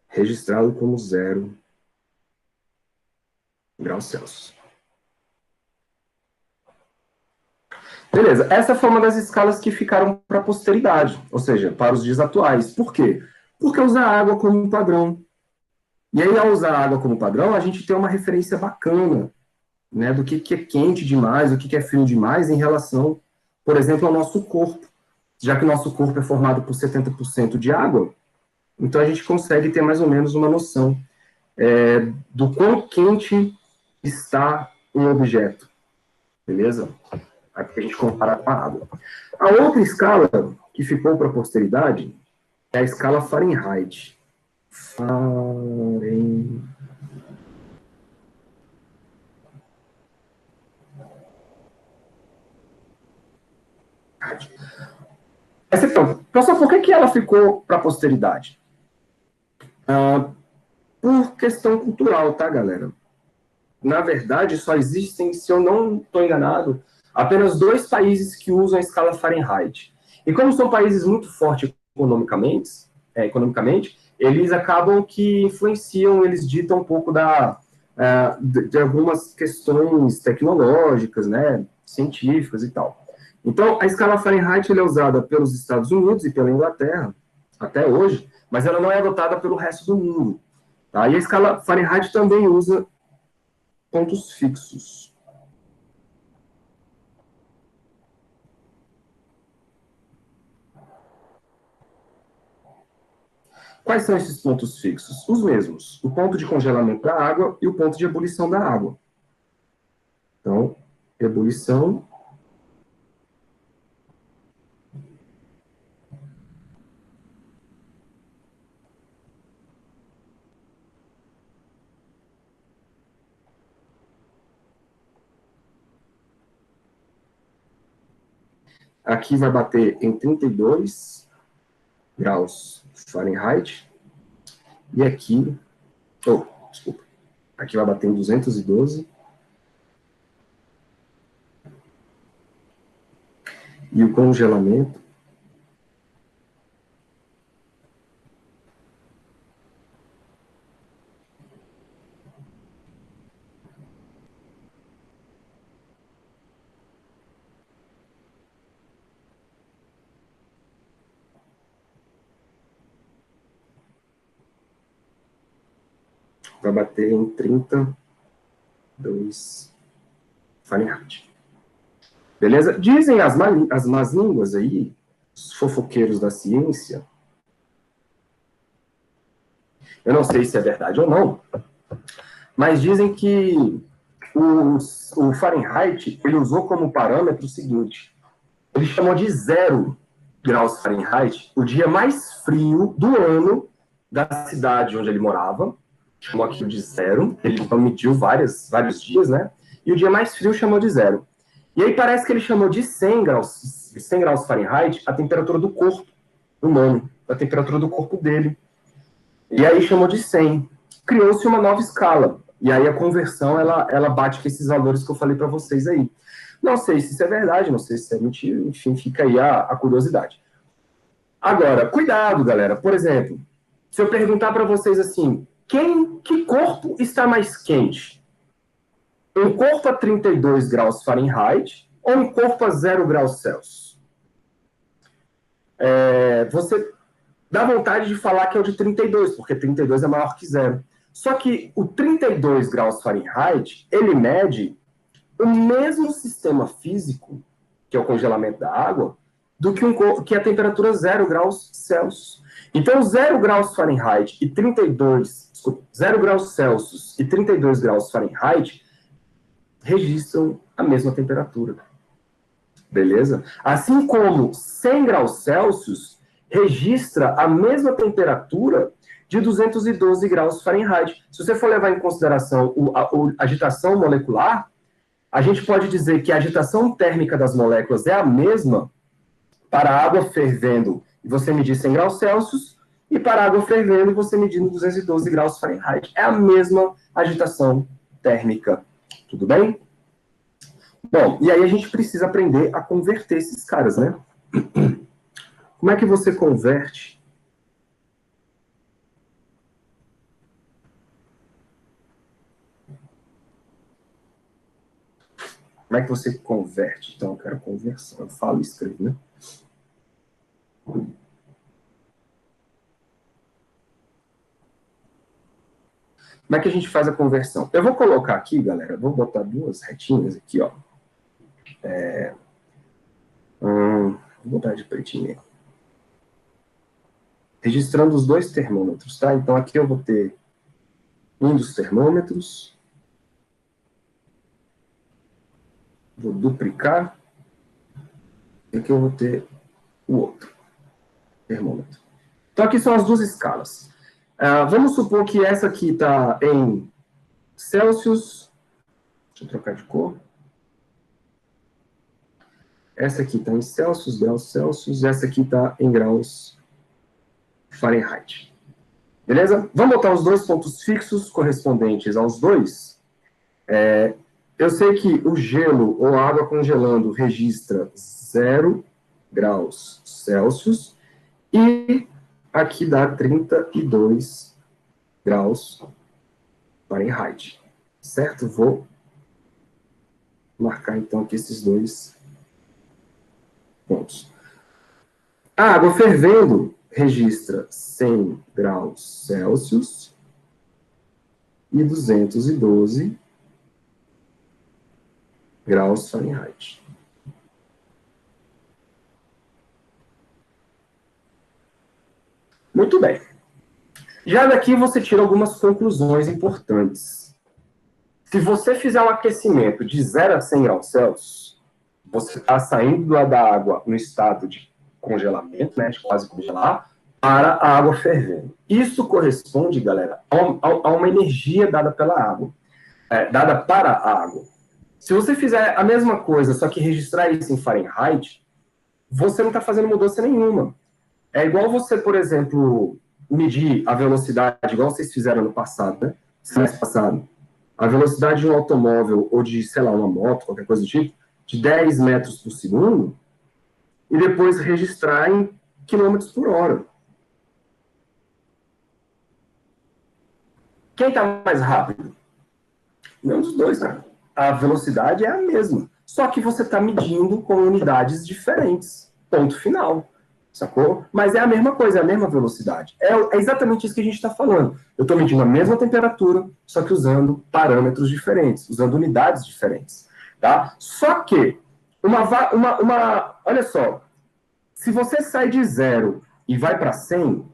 registrado como 0 graus Celsius. Beleza, essa foi uma das escalas que ficaram para a posteridade, ou seja, para os dias atuais. Por quê? Porque usa a água como um padrão. E aí, ao usar a água como padrão, a gente tem uma referência bacana, né, do que é quente demais, o que é frio demais em relação, por exemplo, ao nosso corpo. Já que o nosso corpo é formado por 70% de água, então a gente consegue ter mais ou menos uma noção do quão quente está um objeto. Beleza? Aqui a gente compara com a água. A outra escala que ficou para a posteridade é a escala Fahrenheit. Essa, então, pessoal, por que ela ficou para a posteridade? Por questão cultural, tá, galera? Na verdade, só existem, se eu não estou enganado, apenas 2 países que usam a escala Fahrenheit. E como são países muito fortes economicamente, eles acabam que influenciam, eles ditam um pouco de algumas questões tecnológicas, né, científicas e tal. Então, a escala Fahrenheit é usada pelos Estados Unidos e pela Inglaterra, até hoje, mas ela não é adotada pelo resto do mundo. Tá? E a escala Fahrenheit também usa pontos fixos. Quais são esses pontos fixos? Os mesmos. O ponto de congelamento da água e o ponto de ebulição da água. Então, ebulição. Aqui vai bater em 32 graus Fahrenheit. E aqui, desculpa, aqui vai bater em 212. E o congelamento vai bater em 32 Fahrenheit. Beleza? Dizem as más línguas aí, os fofoqueiros da ciência, eu não sei se é verdade ou não, mas dizem que o Fahrenheit, ele usou como parâmetro o seguinte, ele chamou de 0 graus Fahrenheit o dia mais frio do ano da cidade onde ele morava, chamou aquilo de 0, ele mediu vários dias, né? E o dia mais frio chamou de 0. E aí parece que ele chamou de 100 graus Fahrenheit a temperatura do corpo humano, a temperatura do corpo dele. E aí chamou de 100. Criou-se uma nova escala. E aí a conversão, ela bate com esses valores que eu falei para vocês aí. Não sei se isso é verdade, não sei se é mentira, enfim, fica aí a curiosidade. Agora, cuidado, galera. Por exemplo, se eu perguntar para vocês assim, que corpo está mais quente? Um corpo a 32 graus Fahrenheit ou um corpo a 0 graus Celsius? Você dá vontade de falar que é o de 32, porque 32 é maior que 0. Só que o 32 graus Fahrenheit, ele mede o mesmo sistema físico, que é o congelamento da água, do que a temperatura 0 graus Celsius. Então, 0 graus Fahrenheit e 0 graus Celsius e 32 graus Fahrenheit registram a mesma temperatura. Beleza? Assim como 100 graus Celsius registra a mesma temperatura de 212 graus Fahrenheit. Se você for levar em consideração a agitação molecular, a gente pode dizer que a agitação térmica das moléculas é a mesma para a água fervendo e você medir 100 graus Celsius, e para a água fervendo e você medindo 212 graus Fahrenheit. É a mesma agitação térmica. Tudo bem? Bom, e aí a gente precisa aprender a converter esses caras, né? Como é que você converte? Como é que você converte? Então, eu quero conversão. Eu falo e escrevo, né? Como é que a gente faz a conversão? Eu vou colocar aqui, galera, vou botar duas retinhas aqui, ó. Vou botar de pretinho. Registrando os dois termômetros, tá? Então, aqui eu vou ter um dos termômetros. Vou duplicar. E aqui eu vou ter o outro termômetro. Então, aqui são as duas escalas. Vamos supor que essa aqui está em Celsius. Deixa eu trocar de cor. Essa aqui está em Celsius, graus Celsius. Essa aqui está em graus Fahrenheit. Beleza? Vamos botar os dois pontos fixos correspondentes aos dois. Eu sei que o gelo ou a água congelando registra 0 graus Celsius e aqui dá 32 graus Fahrenheit. Certo? Vou marcar então aqui esses dois pontos. A água fervendo registra 100 graus Celsius e 212 graus Fahrenheit. Muito bem. Já daqui você tira algumas conclusões importantes. Se você fizer um aquecimento de 0 a 100 graus Celsius, você está saindo da água no estado de congelamento, né, de quase congelar, para a água fervendo. Isso corresponde, galera, a uma energia dada pela água, dada para a água. Se você fizer a mesma coisa, só que registrar isso em Fahrenheit, você não está fazendo mudança nenhuma. É igual você, por exemplo, medir a velocidade, igual vocês fizeram no passado, né? Semestre passado. A velocidade de um automóvel ou de, sei lá, uma moto, qualquer coisa do tipo, de 10 metros por segundo, e depois registrar em quilômetros por hora. Quem está mais rápido? Nenhum dos dois, cara. A velocidade é a mesma. Só que você está medindo com unidades diferentes. Ponto final. Sacou? Mas é a mesma coisa, é a mesma velocidade. É exatamente isso que a gente está falando. Eu estou medindo a mesma temperatura, só que usando parâmetros diferentes, usando unidades diferentes. Tá? Só que, olha só, se você sai de 0 e vai para 100,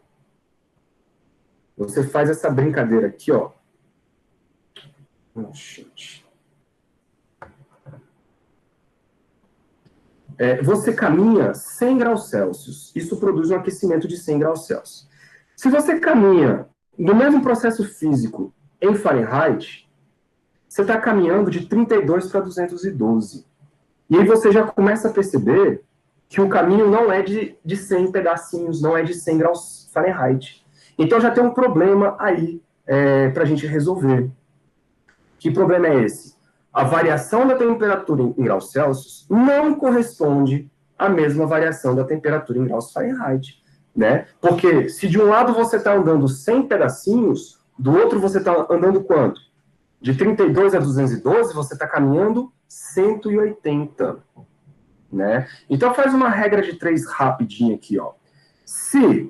você faz essa brincadeira aqui, ó. Oh, shit. Você caminha 100 graus Celsius. Isso produz um aquecimento de 100 graus Celsius. Se você caminha no mesmo processo físico em Fahrenheit, você está caminhando de 32 para 212. E aí você já começa a perceber que o caminho não é de 100 pedacinhos, não é de 100 graus Fahrenheit. Então já tem um problema aí para a gente resolver. Que problema é esse? A variação da temperatura em graus Celsius não corresponde à mesma variação da temperatura em graus Fahrenheit, né? Porque se de um lado você está andando 100 pedacinhos, do outro você está andando quanto? De 32 a 212, você está caminhando 180, né? Então faz uma regra de 3 rapidinho aqui, ó. Se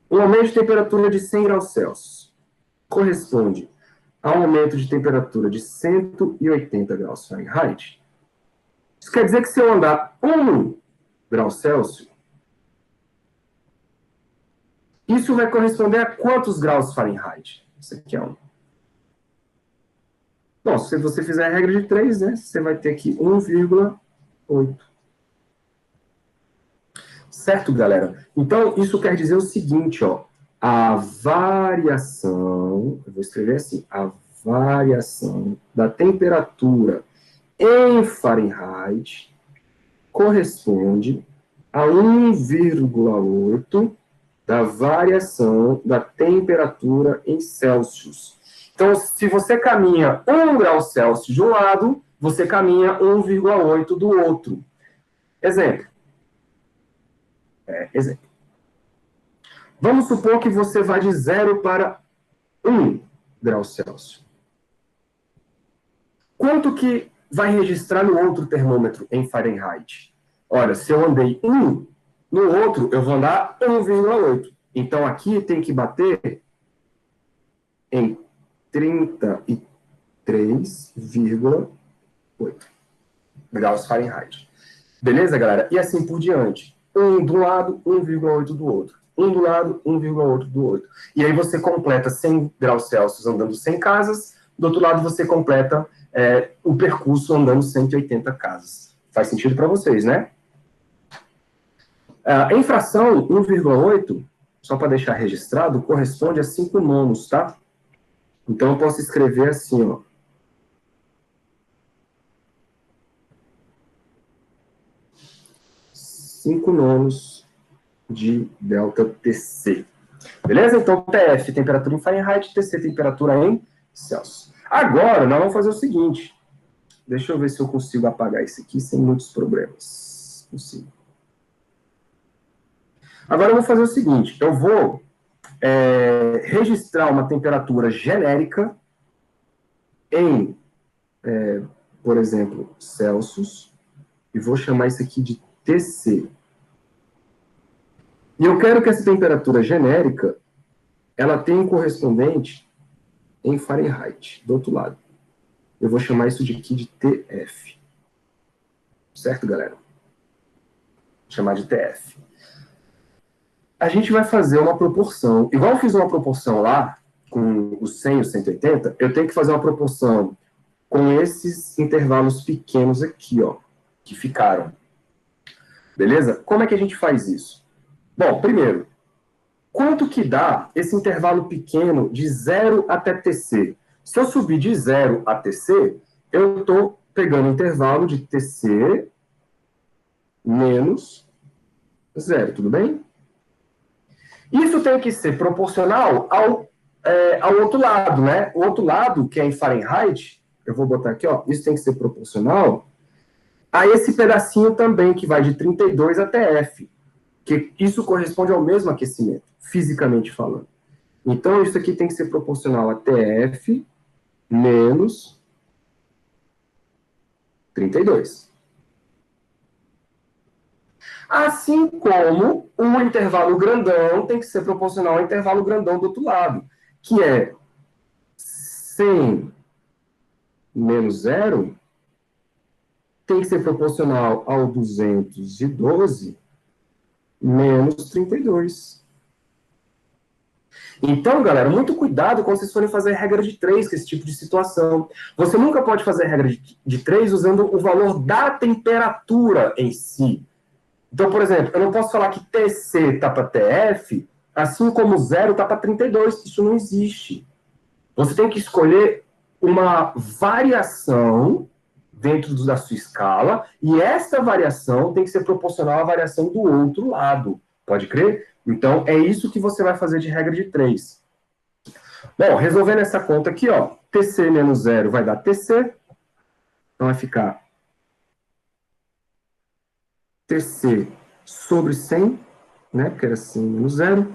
o aumento de temperatura de 100 graus Celsius corresponde a um aumento de temperatura de 180 graus Fahrenheit, isso quer dizer que se eu andar 1 grau Celsius, isso vai corresponder a quantos graus Fahrenheit? Isso aqui é 1. Bom, se você fizer a regra de 3, né, você vai ter aqui 1,8. Certo, galera? Então, isso quer dizer o seguinte, ó. A variação, eu vou escrever assim, a variação da temperatura em Fahrenheit corresponde a 1,8 da variação da temperatura em Celsius. Então, se você caminha 1 grau Celsius de um lado, você caminha 1,8 do outro. Exemplo. Exemplo. Vamos supor que você vai de 0 para 1 grau Celsius. Quanto que vai registrar no outro termômetro em Fahrenheit? Olha, se eu andei 1, no outro eu vou andar 1,8. Então, aqui tem que bater em 33,8 graus Fahrenheit. Beleza, galera? E assim por diante. 1 do lado, 1,8 do outro. 1 do lado, 1,8 do outro. E aí você completa 100 graus Celsius andando 100 casas. Do outro lado, você completa o percurso andando 180 casas. Faz sentido para vocês, né? Em fração, 1,8, só para deixar registrado, corresponde a 5 nonos, tá? Então, eu posso escrever assim, ó. 5 nonos de delta TC. Beleza? Então, TF, temperatura em Fahrenheit, TC, temperatura em Celsius. Agora, nós vamos fazer o seguinte. Deixa eu ver se eu consigo apagar isso aqui sem muitos problemas. Consigo. Agora, eu vou fazer o seguinte. Eu vou registrar uma temperatura genérica em, por exemplo, Celsius, e vou chamar isso aqui de TC. E eu quero que essa temperatura genérica, ela tenha um correspondente em Fahrenheit, do outro lado. Eu vou chamar isso de aqui de TF. Certo, galera? Vou chamar de TF. A gente vai fazer uma proporção. Igual eu fiz uma proporção lá, com os 100 e os 180, eu tenho que fazer uma proporção com esses intervalos pequenos aqui, ó, que ficaram. Beleza? Como é que a gente faz isso? Bom, primeiro, quanto que dá esse intervalo pequeno de 0 até TC? Se eu subir de 0 a TC, eu estou pegando o intervalo de TC menos 0, tudo bem? Isso tem que ser proporcional ao outro lado, né? O outro lado, que é em Fahrenheit, eu vou botar aqui, ó, isso tem que ser proporcional a esse pedacinho também, que vai de 32 até F, que isso corresponde ao mesmo aquecimento, fisicamente falando. Então, isso aqui tem que ser proporcional a TF menos 32. Assim como o intervalo grandão tem que ser proporcional ao intervalo grandão do outro lado, que é 100 menos 0 tem que ser proporcional ao 212 menos 32. Então, galera, muito cuidado quando vocês forem fazer regra de 3 com esse tipo de situação. Você nunca pode fazer regra de 3 usando o valor da temperatura em si. Então, por exemplo, eu não posso falar que TC está para TF, assim como 0 está para 32. Isso não existe. Você tem que escolher uma variação dentro da sua escala, e esta variação tem que ser proporcional à variação do outro lado. Pode crer? Então, é isso que você vai fazer de regra de 3. Bom, resolvendo essa conta aqui, ó, TC menos 0 vai dar TC, então vai ficar TC sobre 100, né, que era 100 menos 0.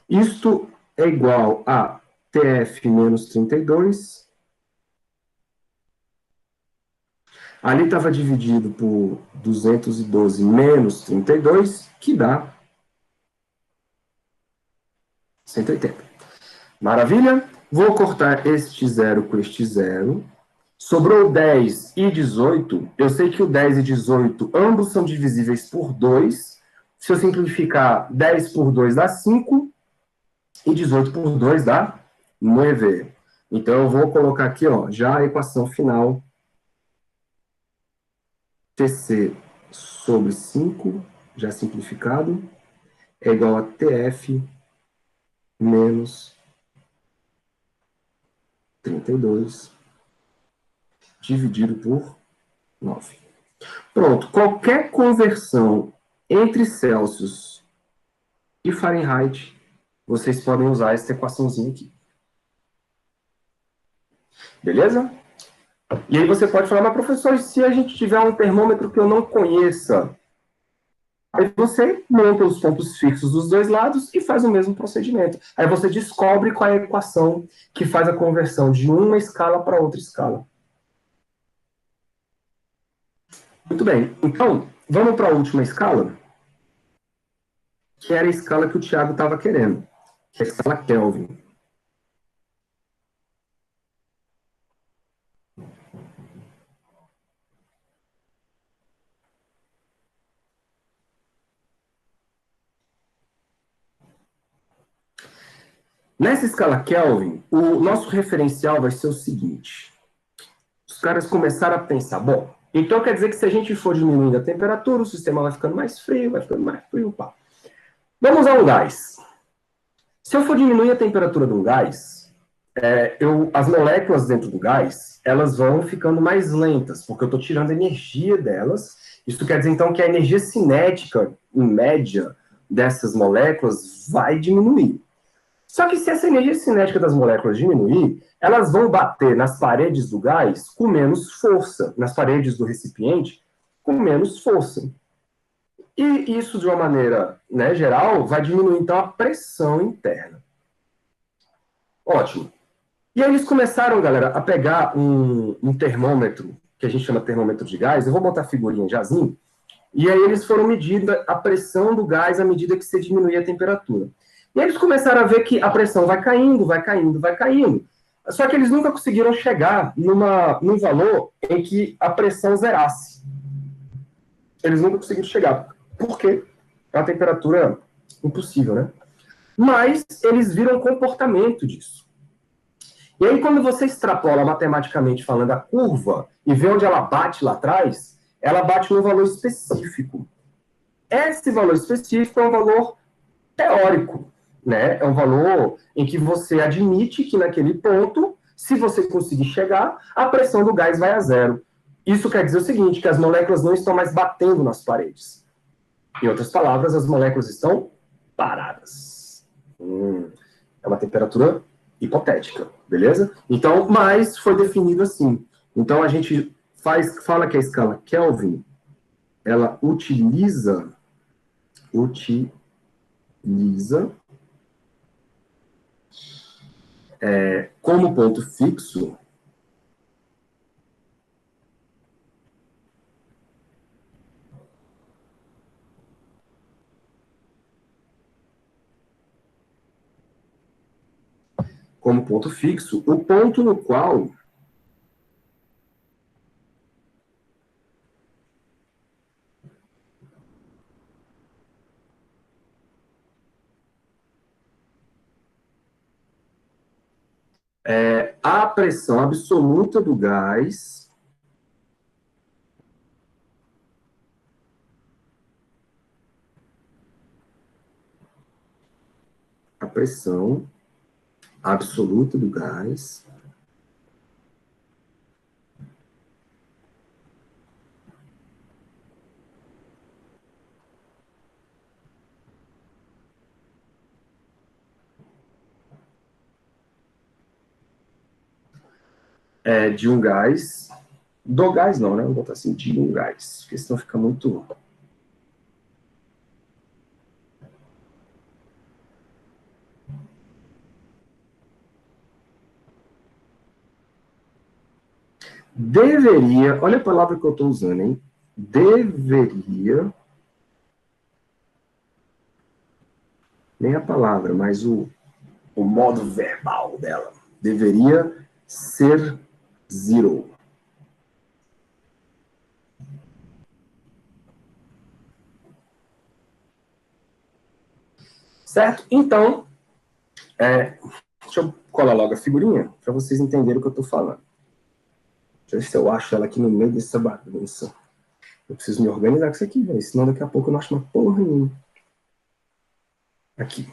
Isto é igual a TF menos 32. Ali estava dividido por 212 menos 32, que dá 180. Maravilha? Vou cortar este 0 com este 0. Sobrou 10 e 18. Eu sei que o 10 e 18, ambos são divisíveis por 2. Se eu simplificar, 10 por 2 dá 5. E 18 por 2 dá 9. Então, eu vou colocar aqui, ó, já a equação final. TC sobre 5, já simplificado, é igual a TF menos 32 dividido por 9. Pronto. Qualquer conversão entre Celsius e Fahrenheit, vocês podem usar essa equaçãozinha aqui. Beleza? E aí você pode falar, mas professor, se a gente tiver um termômetro que eu não conheça, aí você monta os pontos fixos dos dois lados e faz o mesmo procedimento. Aí você descobre qual é a equação que faz a conversão de uma escala para outra escala. Muito bem. Então, vamos para a última escala, que era a escala que o Thiago estava querendo, que é a escala Kelvin. Nessa escala Kelvin, o nosso referencial vai ser o seguinte. Os caras começaram a pensar, bom, então quer dizer que se a gente for diminuindo a temperatura, o sistema vai ficando mais frio, pá. Vamos usar um gás. Se eu for diminuir a temperatura de um gás, as moléculas dentro do gás, elas vão ficando mais lentas, porque eu estou tirando a energia delas. Isso quer dizer, então, que a energia cinética, em média, dessas moléculas vai diminuir. Só que se essa energia cinética das moléculas diminuir, elas vão bater nas paredes do gás com menos força, nas paredes do recipiente com menos força. E isso, de uma maneira, né, geral, vai diminuir, então, a pressão interna. Ótimo. E aí eles começaram, galera, a pegar um termômetro, que a gente chama termômetro de gás, eu vou botar a figurinha jazinho, e aí eles foram medindo a pressão do gás à medida que se diminuía a temperatura. E aí eles começaram a ver que a pressão vai caindo, vai caindo, vai caindo. Só que eles nunca conseguiram chegar num valor em que a pressão zerasse. Eles nunca conseguiram chegar. Por quê? É uma temperatura impossível, né? Mas eles viram o comportamento disso. E aí, quando você extrapola matematicamente falando a curva e vê onde ela bate lá atrás, ela bate num valor específico. Esse valor específico é um valor teórico, né? É um valor em que você admite que naquele ponto, se você conseguir chegar, a pressão do gás vai a zero. Isso quer dizer o seguinte, que as moléculas não estão mais batendo nas paredes. Em outras palavras, as moléculas estão paradas. É uma temperatura hipotética, beleza? Então, mas foi definido assim. Então, a gente fala que a escala Kelvin, ela utiliza como ponto fixo o ponto no qual a pressão absoluta do gás a pressão absoluta do gás de um gás, do gás não, né? Vou botar assim, de um gás, porque senão fica muito... Deveria, olha a palavra que eu estou usando, hein? Deveria, nem a palavra, mas o modo verbal dela. Deveria ser zero. Certo? Então, deixa eu colar logo a figurinha para vocês entenderem o que eu estou falando. Deixa eu ver se eu acho ela aqui no meio dessa bagunça. Eu preciso me organizar com isso aqui, velho. Senão daqui a pouco eu não acho uma porra nenhuma. Aqui.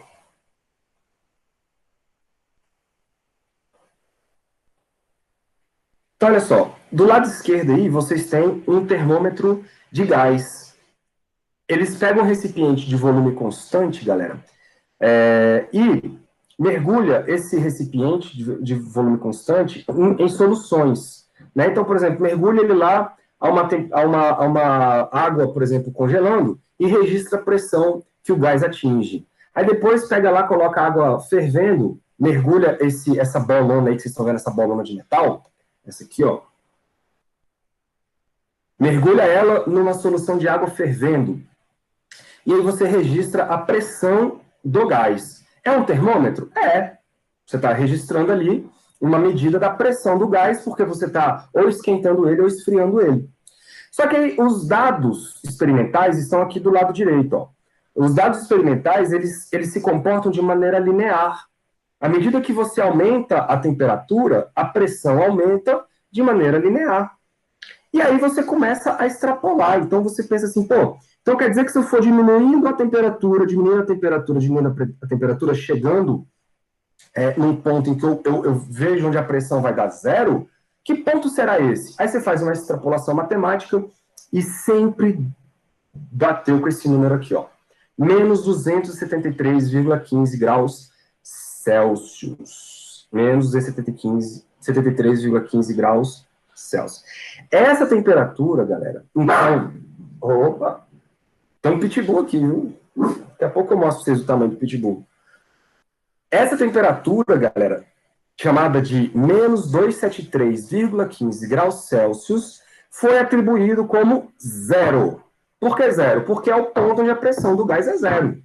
Então, olha só, do lado esquerdo aí, vocês têm um termômetro de gás. Eles pegam um recipiente de volume constante, galera, e mergulha esse recipiente de volume constante em soluções. Né? Então, por exemplo, mergulha ele lá a uma água, por exemplo, congelando, e registra a pressão que o gás atinge. Aí depois pega lá, coloca a água fervendo, mergulha essa bolona aí, que vocês estão vendo, essa bolona de metal, essa aqui, ó. Mergulha ela numa solução de água fervendo. E aí você registra a pressão do gás. É um termômetro? É. Você está registrando ali uma medida da pressão do gás, porque você está ou esquentando ele ou esfriando ele. Só que aí, os dados experimentais estão aqui do lado direito. Ó. Os dados experimentais, eles se comportam de maneira linear. À medida que você aumenta a temperatura, a pressão aumenta de maneira linear. E aí você começa a extrapolar. Então você pensa assim, pô, então quer dizer que se eu for diminuindo a temperatura, chegando num ponto em que eu vejo onde a pressão vai dar zero, que ponto será esse? Aí você faz uma extrapolação matemática e sempre bateu com esse número aqui, ó. Menos 273,15 graus Celsius. Menos 273,15 graus Celsius. Essa temperatura, galera, então... Opa! Tem um pitbull aqui, viu? Daqui a pouco eu mostro pra vocês o tamanho do pitbull. Essa temperatura, galera, chamada de menos 273,15 graus Celsius, foi atribuído como zero. Por que zero? Porque é o ponto onde a pressão do gás é zero.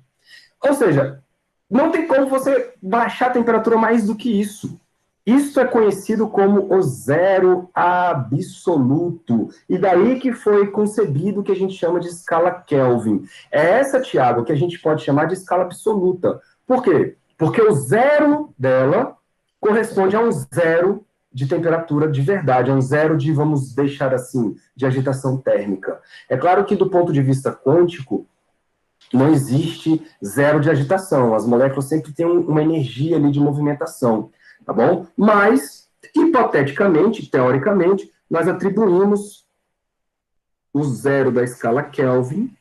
Ou seja, não tem como você baixar a temperatura mais do que isso. Isso é conhecido como o zero absoluto. E daí que foi concebido o que a gente chama de escala Kelvin. É essa, Tiago, que a gente pode chamar de escala absoluta. Por quê? Porque o zero dela corresponde a um zero de temperatura de verdade, a um zero de, vamos deixar assim, de agitação térmica. É claro que do ponto de vista quântico, não existe zero de agitação. As moléculas sempre têm uma energia ali de movimentação, tá bom? Mas, hipoteticamente, teoricamente, nós atribuímos o zero da escala Kelvin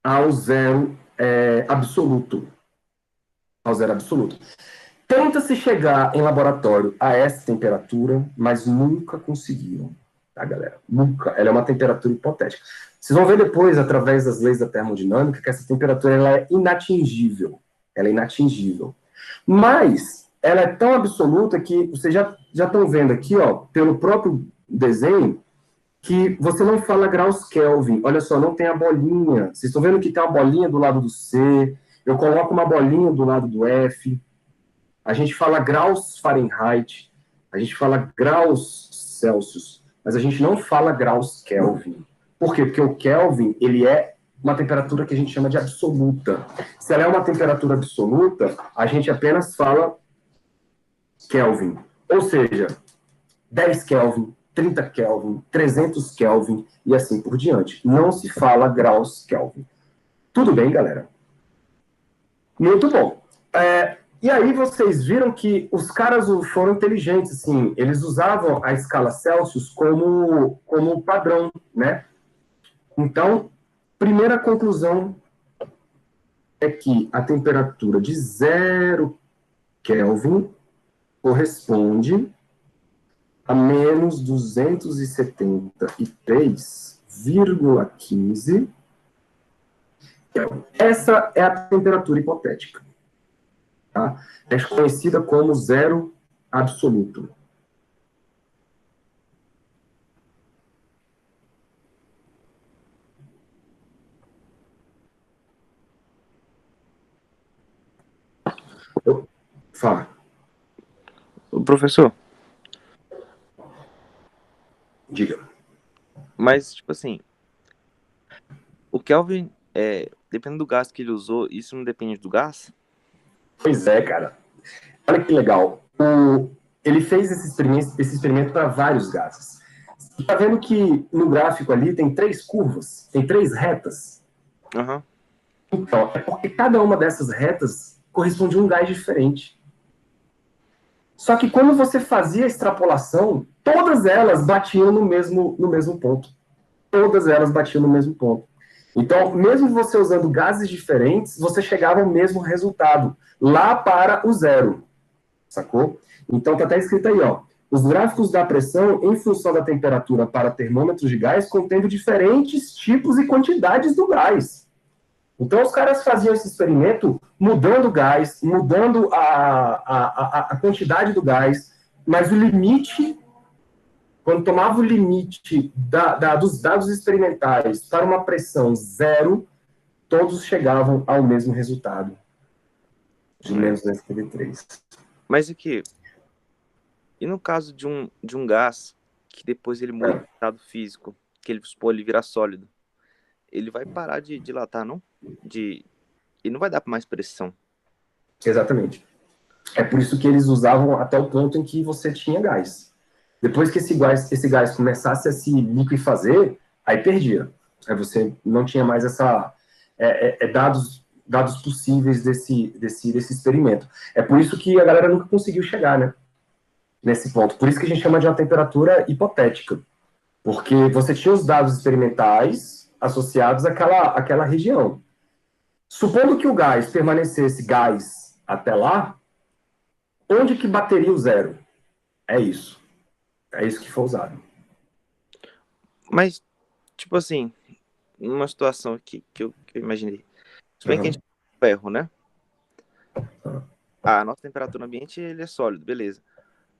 ao zero absoluto. Ao zero absoluto. Tenta-se chegar em laboratório a essa temperatura, mas nunca conseguiram, tá, galera? Nunca. Ela é uma temperatura hipotética. Vocês vão ver depois, através das leis da termodinâmica, que essa temperatura ela é inatingível. Ela é inatingível. Mas ela é tão absoluta que vocês já estão vendo aqui, ó, pelo próprio desenho, que você não fala graus Kelvin. Olha só, não tem a bolinha. Vocês estão vendo que tem uma bolinha do lado do C. Eu coloco uma bolinha do lado do F. A gente fala graus Fahrenheit, a gente fala graus Celsius, mas a gente não fala graus Kelvin. Por quê? Porque o Kelvin, ele é uma temperatura que a gente chama de absoluta. Se ela é uma temperatura absoluta, a gente apenas fala Kelvin. Ou seja, 10 Kelvin, 30 Kelvin, 300 Kelvin e assim por diante. Não se fala graus Kelvin. Tudo bem, galera? Muito bom. E aí vocês viram que os caras foram inteligentes, assim, eles usavam a escala Celsius como padrão, né? Então, primeira conclusão é que a temperatura de 0 Kelvin corresponde a menos 273,15 Kelvin. Essa é a temperatura hipotética. Tá? É conhecida como zero absoluto. Fala. Professor, Diga. mas, tipo assim, o Kelvin, dependendo do gás que ele usou, isso não depende do gás? Pois é, cara. Olha que legal. Ele fez esse experimento para vários gases. Você está vendo que no gráfico ali tem 3 curvas, tem 3 retas? Uhum. Então, é porque cada uma dessas retas corresponde a um gás diferente. Só que quando você fazia a extrapolação, todas elas batiam no mesmo ponto. Todas elas batiam no mesmo ponto. Então, mesmo você usando gases diferentes, você chegava ao mesmo resultado, lá para o zero, sacou? Então, está até escrito aí, ó, os gráficos da pressão em função da temperatura para termômetros de gás contendo diferentes tipos e quantidades do gás. Então, os caras faziam esse experimento mudando o gás, mudando a quantidade do gás, mas o limite, quando tomava o limite dos dados experimentais para uma pressão zero, todos chegavam ao mesmo resultado, de menos 253. Mas aqui, e no caso de um gás que depois ele muda de estado físico, que ele, supor, ele virar sólido, ele vai parar de dilatar, não? E não vai dar mais pressão. Exatamente. É por isso que eles usavam até o ponto em que você tinha gás. Depois que esse gás começasse a se liquefazer, aí perdia. Aí você não tinha mais dados possíveis desse experimento. É por isso que a galera nunca conseguiu chegar, né, nesse ponto. Por isso que a gente chama de uma temperatura hipotética. Porque você tinha os dados experimentais associados àquela região. Supondo que o gás permanecesse gás até lá, onde que bateria o zero? É isso. É isso que foi usado. Mas, tipo assim, numa situação aqui que eu imaginei. Se bem que a gente tem ferro, né? A nossa temperatura no ambiente ele é sólido, beleza.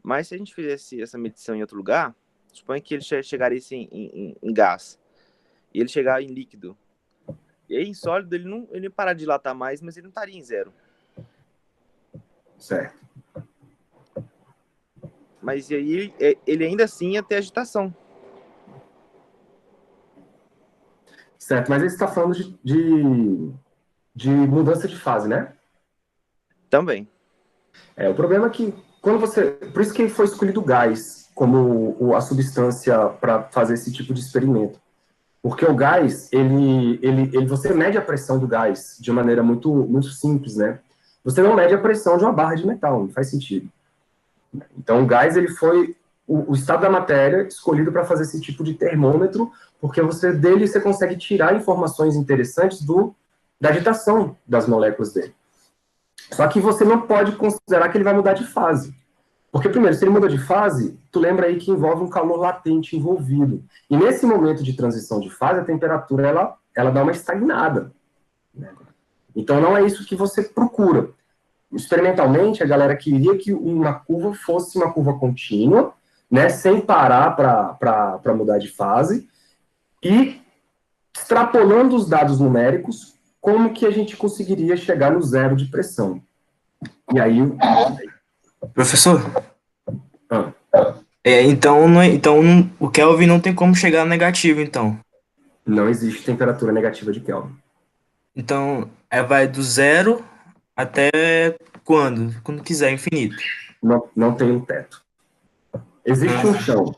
Mas se a gente fizesse essa medição em outro lugar, suponha que ele chegaria em gás. E ele chegar em líquido. E aí, em sólido, ele não parar de dilatar mais, mas ele não estaria em zero. Certo. Mas e aí, ele ainda assim ia ter agitação. Certo, mas ele está falando de mudança de fase, né? Também. O problema é que quando você... Por isso que foi escolhido o gás como a substância para fazer esse tipo de experimento. Porque o gás, você mede a pressão do gás de maneira muito, muito simples, né? Você não mede a pressão de uma barra de metal, não faz sentido. Então, o gás, ele foi o estado da matéria escolhido para fazer esse tipo de termômetro, porque dele você consegue tirar informações interessantes da agitação das moléculas dele. Só que você não pode considerar que ele vai mudar de fase. Porque, primeiro, se ele muda de fase, tu lembra aí que envolve um calor latente envolvido. E nesse momento de transição de fase, a temperatura, ela dá uma estagnada. Né? Então, não é isso que você procura. Experimentalmente, a galera queria que uma curva fosse uma curva contínua, né, sem parar para mudar de fase, e extrapolando os dados numéricos, como que a gente conseguiria chegar no zero de pressão. E aí... Professor? Então o Kelvin não tem como chegar no negativo, então. Não existe temperatura negativa de Kelvin. Então, vai do zero até quando? Quando quiser, infinito. Não tem um teto. Existe um chão,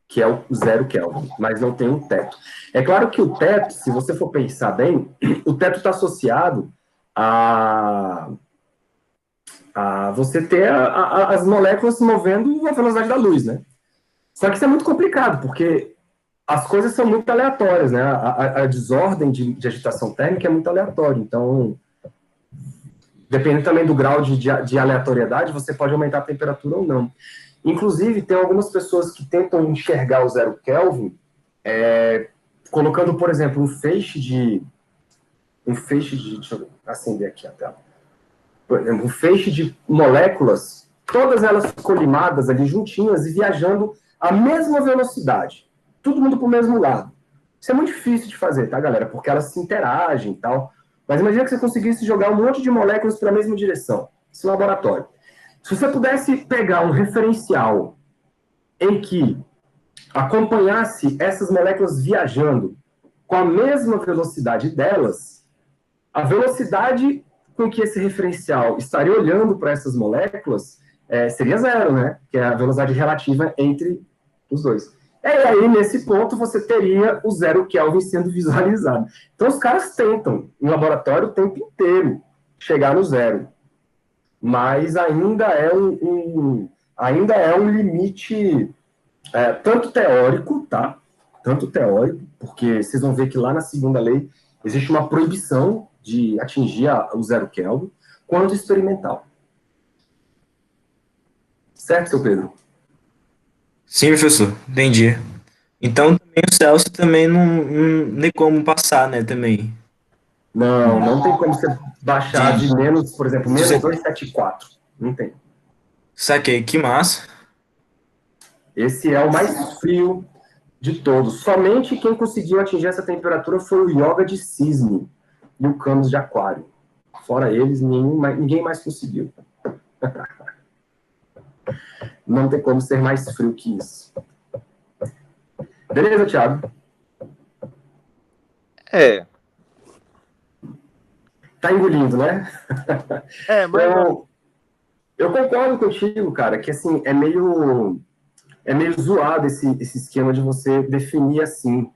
que é o zero Kelvin, mas não tem um teto. É claro que o teto, se você for pensar bem, o teto está associado a você ter as moléculas se movendo à velocidade da luz, né? Só que isso é muito complicado, porque as coisas são muito aleatórias, né? A desordem de agitação térmica é muito aleatória. Então, dependendo também do grau de aleatoriedade, você pode aumentar a temperatura ou não. Inclusive, tem algumas pessoas que tentam enxergar o zero Kelvin, colocando, por exemplo, um feixe de... Deixa eu acender aqui a tela. Por exemplo, um feixe de moléculas, todas elas colimadas ali juntinhas e viajando à mesma velocidade. Todo mundo para o mesmo lado. Isso é muito difícil de fazer, tá, galera? Porque elas se interagem e tal. Mas imagina que você conseguisse jogar um monte de moléculas para a mesma direção. Esse laboratório. Se você pudesse pegar um referencial em que acompanhasse essas moléculas viajando com a mesma velocidade delas, a velocidade com que esse referencial estaria olhando para essas moléculas seria zero, né? Que é a velocidade relativa entre os dois. E aí, nesse ponto, você teria o zero Kelvin sendo visualizado. Então, os caras tentam, em laboratório, o tempo inteiro, chegar no zero. mas ainda é um limite tanto teórico, tá? Tanto teórico, porque vocês vão ver que lá na segunda lei existe uma proibição de atingir o 0 Kelvin, quanto experimental. Certo, seu Pedro? Sim, professor, entendi. Então também o Celsius também não tem como passar, né, também. Não tem como você baixar de Entendi. menos, por exemplo, menos 274. Não tem. Saquei, que massa. Esse é o mais frio de todos. Somente quem conseguiu atingir essa temperatura foi o Yoga de Cisne e o Camus de Aquário. Fora eles, ninguém mais conseguiu. Não tem como ser mais frio que isso. Beleza, Thiago? É, Tá engolindo, né? mas Eu concordo contigo, cara, que assim, é meio zoado esse esquema de você definir assim.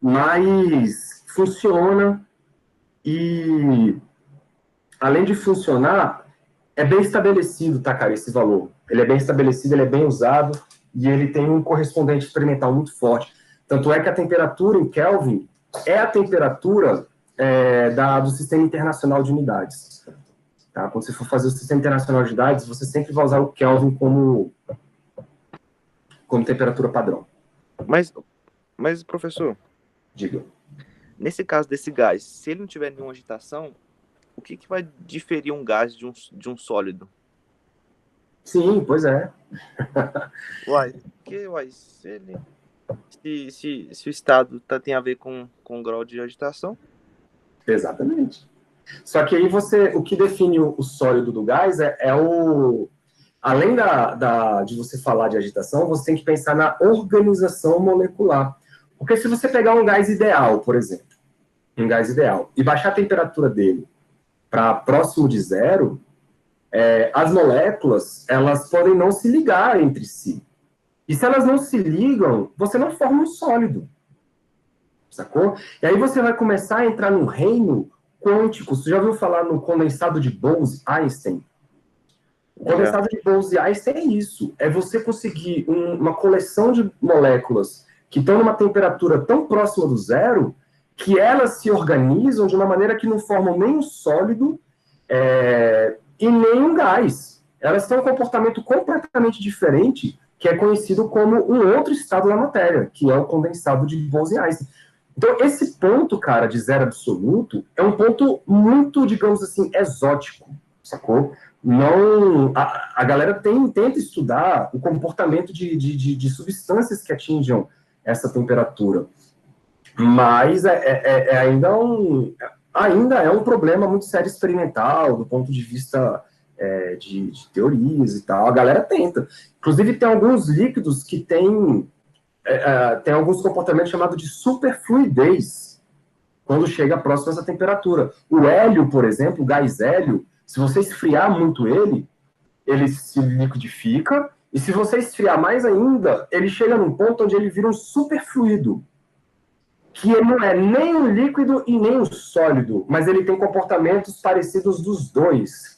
Mas funciona e, além de funcionar, é bem estabelecido, tá, cara, esse valor. Ele é bem estabelecido, ele é bem usado e ele tem um correspondente experimental muito forte. Tanto é que a temperatura em Kelvin é a temperatura do Sistema Internacional de Unidades. Tá? Quando você for fazer o Sistema Internacional de Unidades, você sempre vai usar o Kelvin como temperatura padrão. mas, professor, Diga. nesse caso desse gás, se ele não tiver nenhuma agitação, o que vai diferir um gás de um sólido? Sim, pois é. Se o estado tem a ver com o grau de agitação? Exatamente. Só que aí o que define o sólido do gás além de você falar de agitação, você tem que pensar na organização molecular. Porque se você pegar um gás ideal, por exemplo, e baixar a temperatura dele para próximo de zero, as moléculas, elas podem não se ligar entre si. E se elas não se ligam, você não forma um sólido. Sacou? E aí você vai começar a entrar num reino quântico. Você já ouviu falar no condensado de Bose-Einstein? O condensado de Bose-Einstein é isso. É você conseguir uma coleção de moléculas que estão numa temperatura tão próxima do zero que elas se organizam de uma maneira que não formam nem um sólido e nem um gás. Elas têm um comportamento completamente diferente, que é conhecido como um outro estado da matéria, que é o condensado de Bose-Einstein. Então, esse ponto, cara, de zero absoluto, é um ponto muito, digamos assim, exótico, sacou? Não, a galera tenta estudar o comportamento de substâncias que atinjam essa temperatura, mas ainda é um problema muito sério experimental, do ponto de vista de teorias e tal. A galera tenta. Inclusive, tem alguns líquidos que têm alguns comportamentos chamados de superfluidez, quando chega próximo a essa temperatura. O hélio, por exemplo, o gás hélio, se você esfriar muito ele se liquidifica, e se você esfriar mais ainda, ele chega num ponto onde ele vira um superfluido, que ele não é nem um líquido e nem um sólido, mas ele tem comportamentos parecidos dos dois.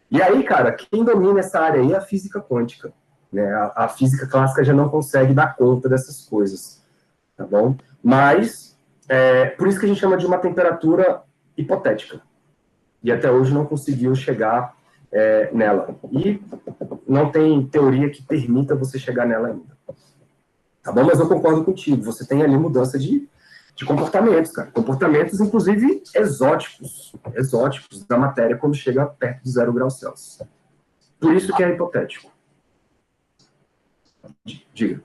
E aí, cara, quem domina essa área aí é a física quântica. Né? A física clássica já não consegue dar conta dessas coisas, tá bom? Mas, por isso que a gente chama de uma temperatura hipotética. E até hoje não conseguiu chegar nela. E não tem teoria que permita você chegar nela ainda. Tá bom? Mas eu concordo contigo. Você tem ali mudança de comportamentos, cara. Comportamentos, inclusive, exóticos da matéria quando chega perto de 0 graus Celsius. Por isso que é hipotético. Diga.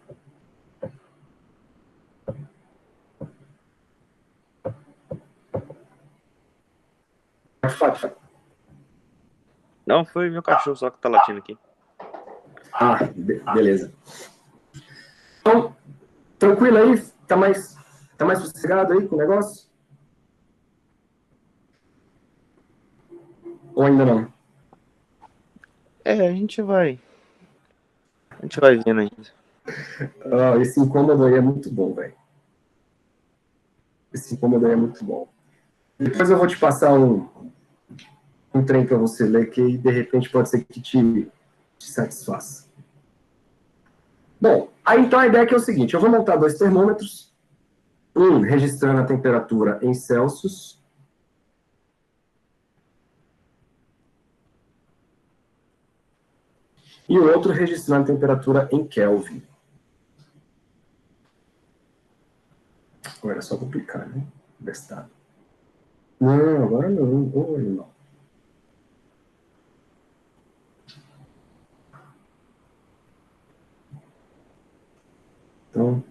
Fala. Não, foi meu cachorro só que tá latindo aqui. Ah, beleza. Então, tranquilo aí? Tá mais sossegado aí com o negócio? Ou ainda não? A gente vai vendo ainda. Esse incômodo aí é muito bom, velho. Esse incômodo aí é muito bom. Depois eu vou te passar um trem para você ler que, de repente, pode ser que te satisfaça. Bom, aí então a ideia aqui é o seguinte, eu vou montar 2 termômetros, um registrando a temperatura em Celsius, e o outro registrando a temperatura em Kelvin. Agora é só duplicar, né? Bestado. Não, agora não. Oi, não. Então,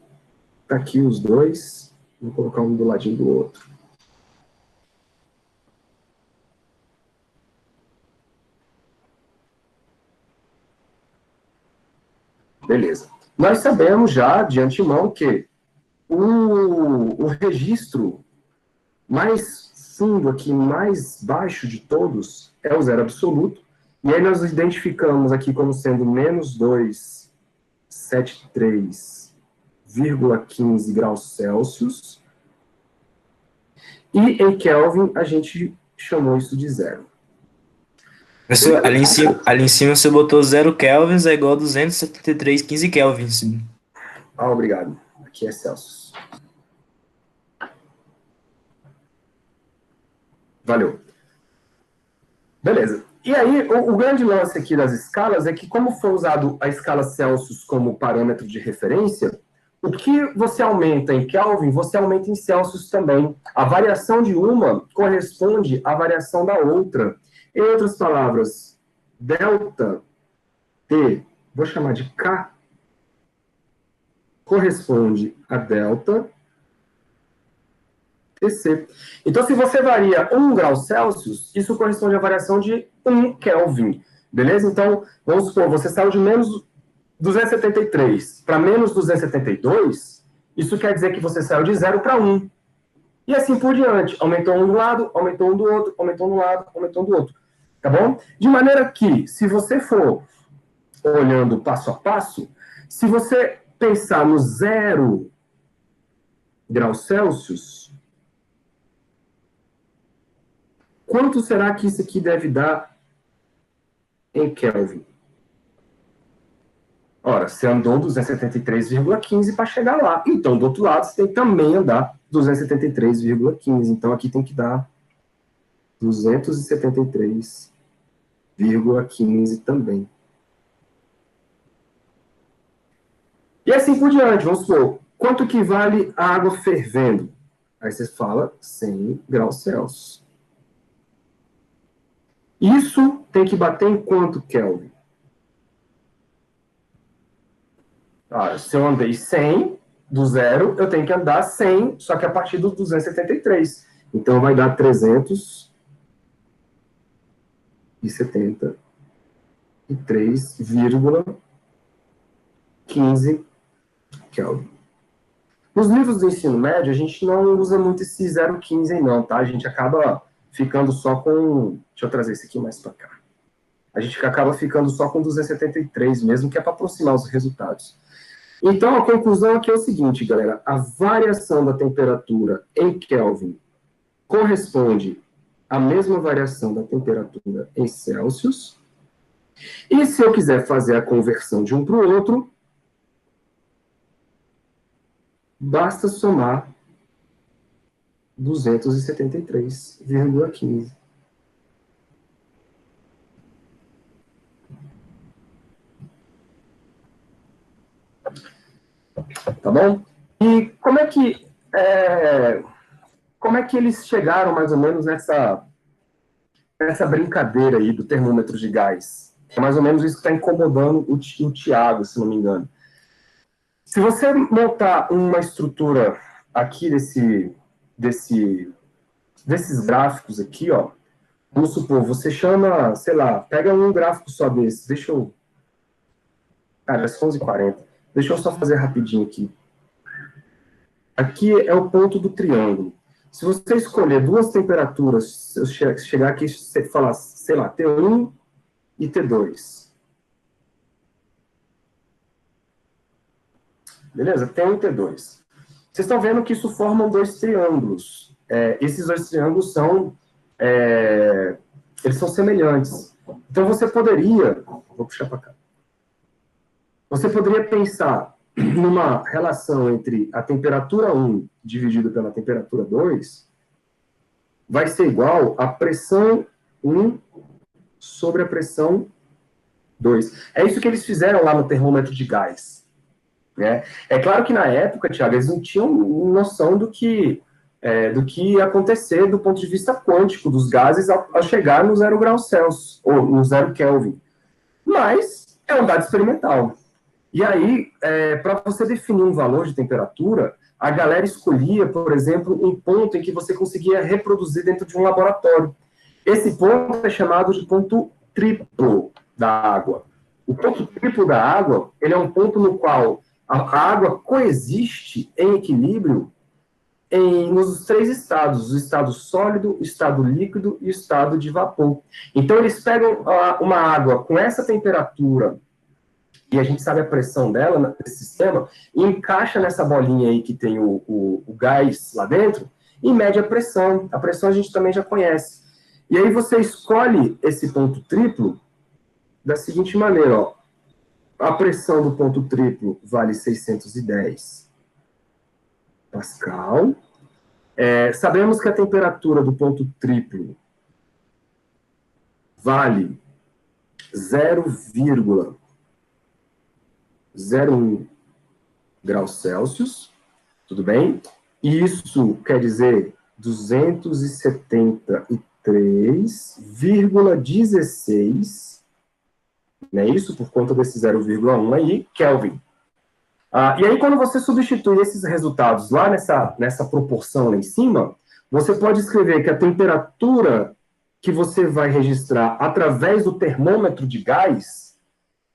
tá aqui os dois. Vou colocar um do ladinho do outro. Beleza. Nós sabemos já, de antemão, que o registro mais fundo aqui, mais baixo de todos, é o zero absoluto. E aí nós identificamos aqui como sendo menos 273,15 graus Celsius. E em Kelvin a gente chamou isso de zero. Professor, ali em cima você botou 0 kelvins é igual a 273,15 kelvins. Ah, obrigado. Aqui é Celsius. Valeu. Beleza. E aí, o grande lance aqui das escalas é que, como foi usado a escala Celsius como parâmetro de referência, o que você aumenta em Kelvin, você aumenta em Celsius também. A variação de uma corresponde à variação da outra. Em outras palavras, delta T, vou chamar de K, corresponde a delta TC. Então, se você varia 1 grau Celsius, isso corresponde à variação de 1 Kelvin. Beleza? Então, vamos supor, você saiu de menos 273 para menos 272, isso quer dizer que você saiu de 0 para 1. E assim por diante. Aumentou um do lado, aumentou um do outro, aumentou um do lado, aumentou um do outro. Tá bom? De maneira que, se você for olhando passo a passo, se você pensar no 0 graus Celsius, quanto será que isso aqui deve dar em Kelvin? Ora, você andou 273,15 para chegar lá. Então, do outro lado, você tem que também andar 273,15. Então, aqui tem que dar 273,15 também. E assim por diante, vamos supor, quanto que vale a água fervendo? Aí você fala 100 graus Celsius. Isso tem que bater em quanto Kelvin? Se eu andei 100 do zero, eu tenho que andar 100, só que a partir do 273. Então, vai dar 373,15 Kelvin. Nos livros do ensino médio, a gente não usa muito esse 0,15 aí não, tá? A gente acaba ficando só com... Deixa eu trazer esse aqui mais para cá. A gente acaba ficando só com 273 mesmo, que é para aproximar os resultados. Então, a conclusão aqui é o seguinte, galera. A variação da temperatura em Kelvin corresponde à mesma variação da temperatura em Celsius. E se eu quiser fazer a conversão de um para o outro, basta somar 273,15. Tá bom? E como é que eles chegaram mais ou menos nessa brincadeira aí do termômetro de gás? É mais ou menos isso que está incomodando o Tiago, se não me engano. Se você montar uma estrutura aqui desses gráficos aqui, ó, vamos supor, você chama, sei lá, pega um gráfico só desse, deixa eu... Cara, é 11h40. Deixa eu só fazer rapidinho aqui. Aqui é o ponto do triângulo. Se você escolher duas temperaturas, se eu chegar aqui e falar, sei lá, T1 e T2. Beleza? T1 e T2. Vocês estão vendo que isso formam dois triângulos. Esses dois triângulos são eles são semelhantes. Então você poderia, vou puxar para cá, você poderia pensar numa relação entre a temperatura 1 dividido pela temperatura 2 vai ser igual a pressão 1 sobre a pressão 2. É isso que eles fizeram lá no termômetro de gás. Né? É claro que na época, Thiago, eles não tinham noção do que ia acontecer do ponto de vista quântico dos gases ao chegar no 0 graus Celsius, ou no 0 Kelvin. Mas é um dado experimental. E aí, para você definir um valor de temperatura, a galera escolhia, por exemplo, um ponto em que você conseguia reproduzir dentro de um laboratório. Esse ponto é chamado de ponto triplo da água. O ponto triplo da água, ele é um ponto no qual a água coexiste em equilíbrio nos 3 estados, o estado sólido, o estado líquido e o estado de vapor. Então, eles pegam uma água com essa temperatura, e a gente sabe a pressão dela nesse sistema, e encaixa nessa bolinha aí que tem o gás lá dentro, e mede a pressão. A pressão a gente também já conhece. E aí você escolhe esse ponto triplo da seguinte maneira, ó. A pressão do ponto triplo vale 610 Pascal. Sabemos que a temperatura do ponto triplo vale 0,01 graus Celsius, tudo bem? Isso quer dizer 273,16, não é isso? Por conta desse 0,1 aí, Kelvin. E aí, quando você substitui esses resultados lá nessa proporção lá em cima, você pode escrever que a temperatura que você vai registrar através do termômetro de gás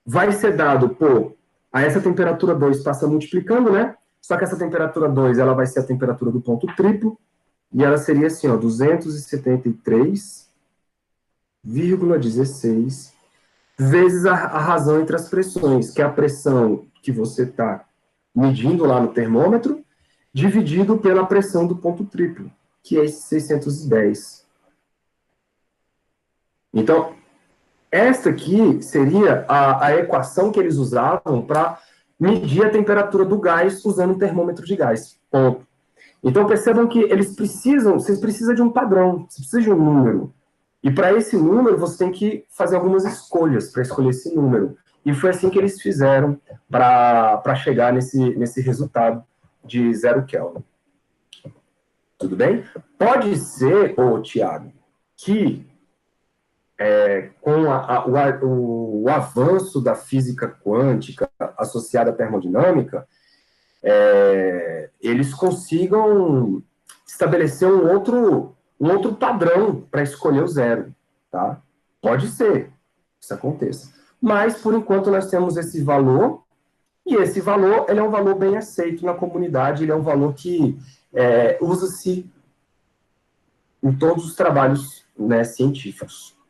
vai ser dado por... A essa temperatura 2 passa multiplicando, né? Só que essa temperatura 2 ela vai ser a temperatura do ponto triplo, e ela seria assim, ó, 273,16 vezes a razão entre as pressões, que é a pressão que você está medindo lá no termômetro, dividido pela pressão do ponto triplo, que é esse 610. Então, esta aqui seria a equação que eles usavam para medir a temperatura do gás usando um termômetro de gás. Ponto. Então, percebam que vocês precisam de um padrão, você precisa de um número. E para esse número, você tem que fazer algumas escolhas para escolher esse número. E foi assim que eles fizeram para chegar nesse resultado de 0 Kelvin. Tudo bem? Pode ser, Tiago, que com o avanço da física quântica associada à termodinâmica, eles consigam estabelecer um outro padrão para escolher o zero, tá? Pode ser que isso aconteça. Mas, por enquanto, nós temos esse valor, e esse valor ele é um valor bem aceito na comunidade, ele é um valor que usa-se em todos os trabalhos, né, científicos.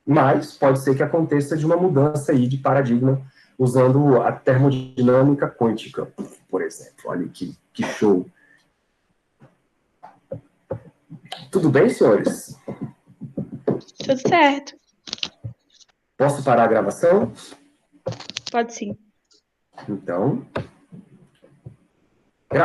Mas pode ser que aconteça de uma mudança aí de paradigma usando a termodinâmica quântica, por exemplo. Olha que show. Tudo bem, senhores? Tudo certo. Posso parar a gravação? Pode sim. Então,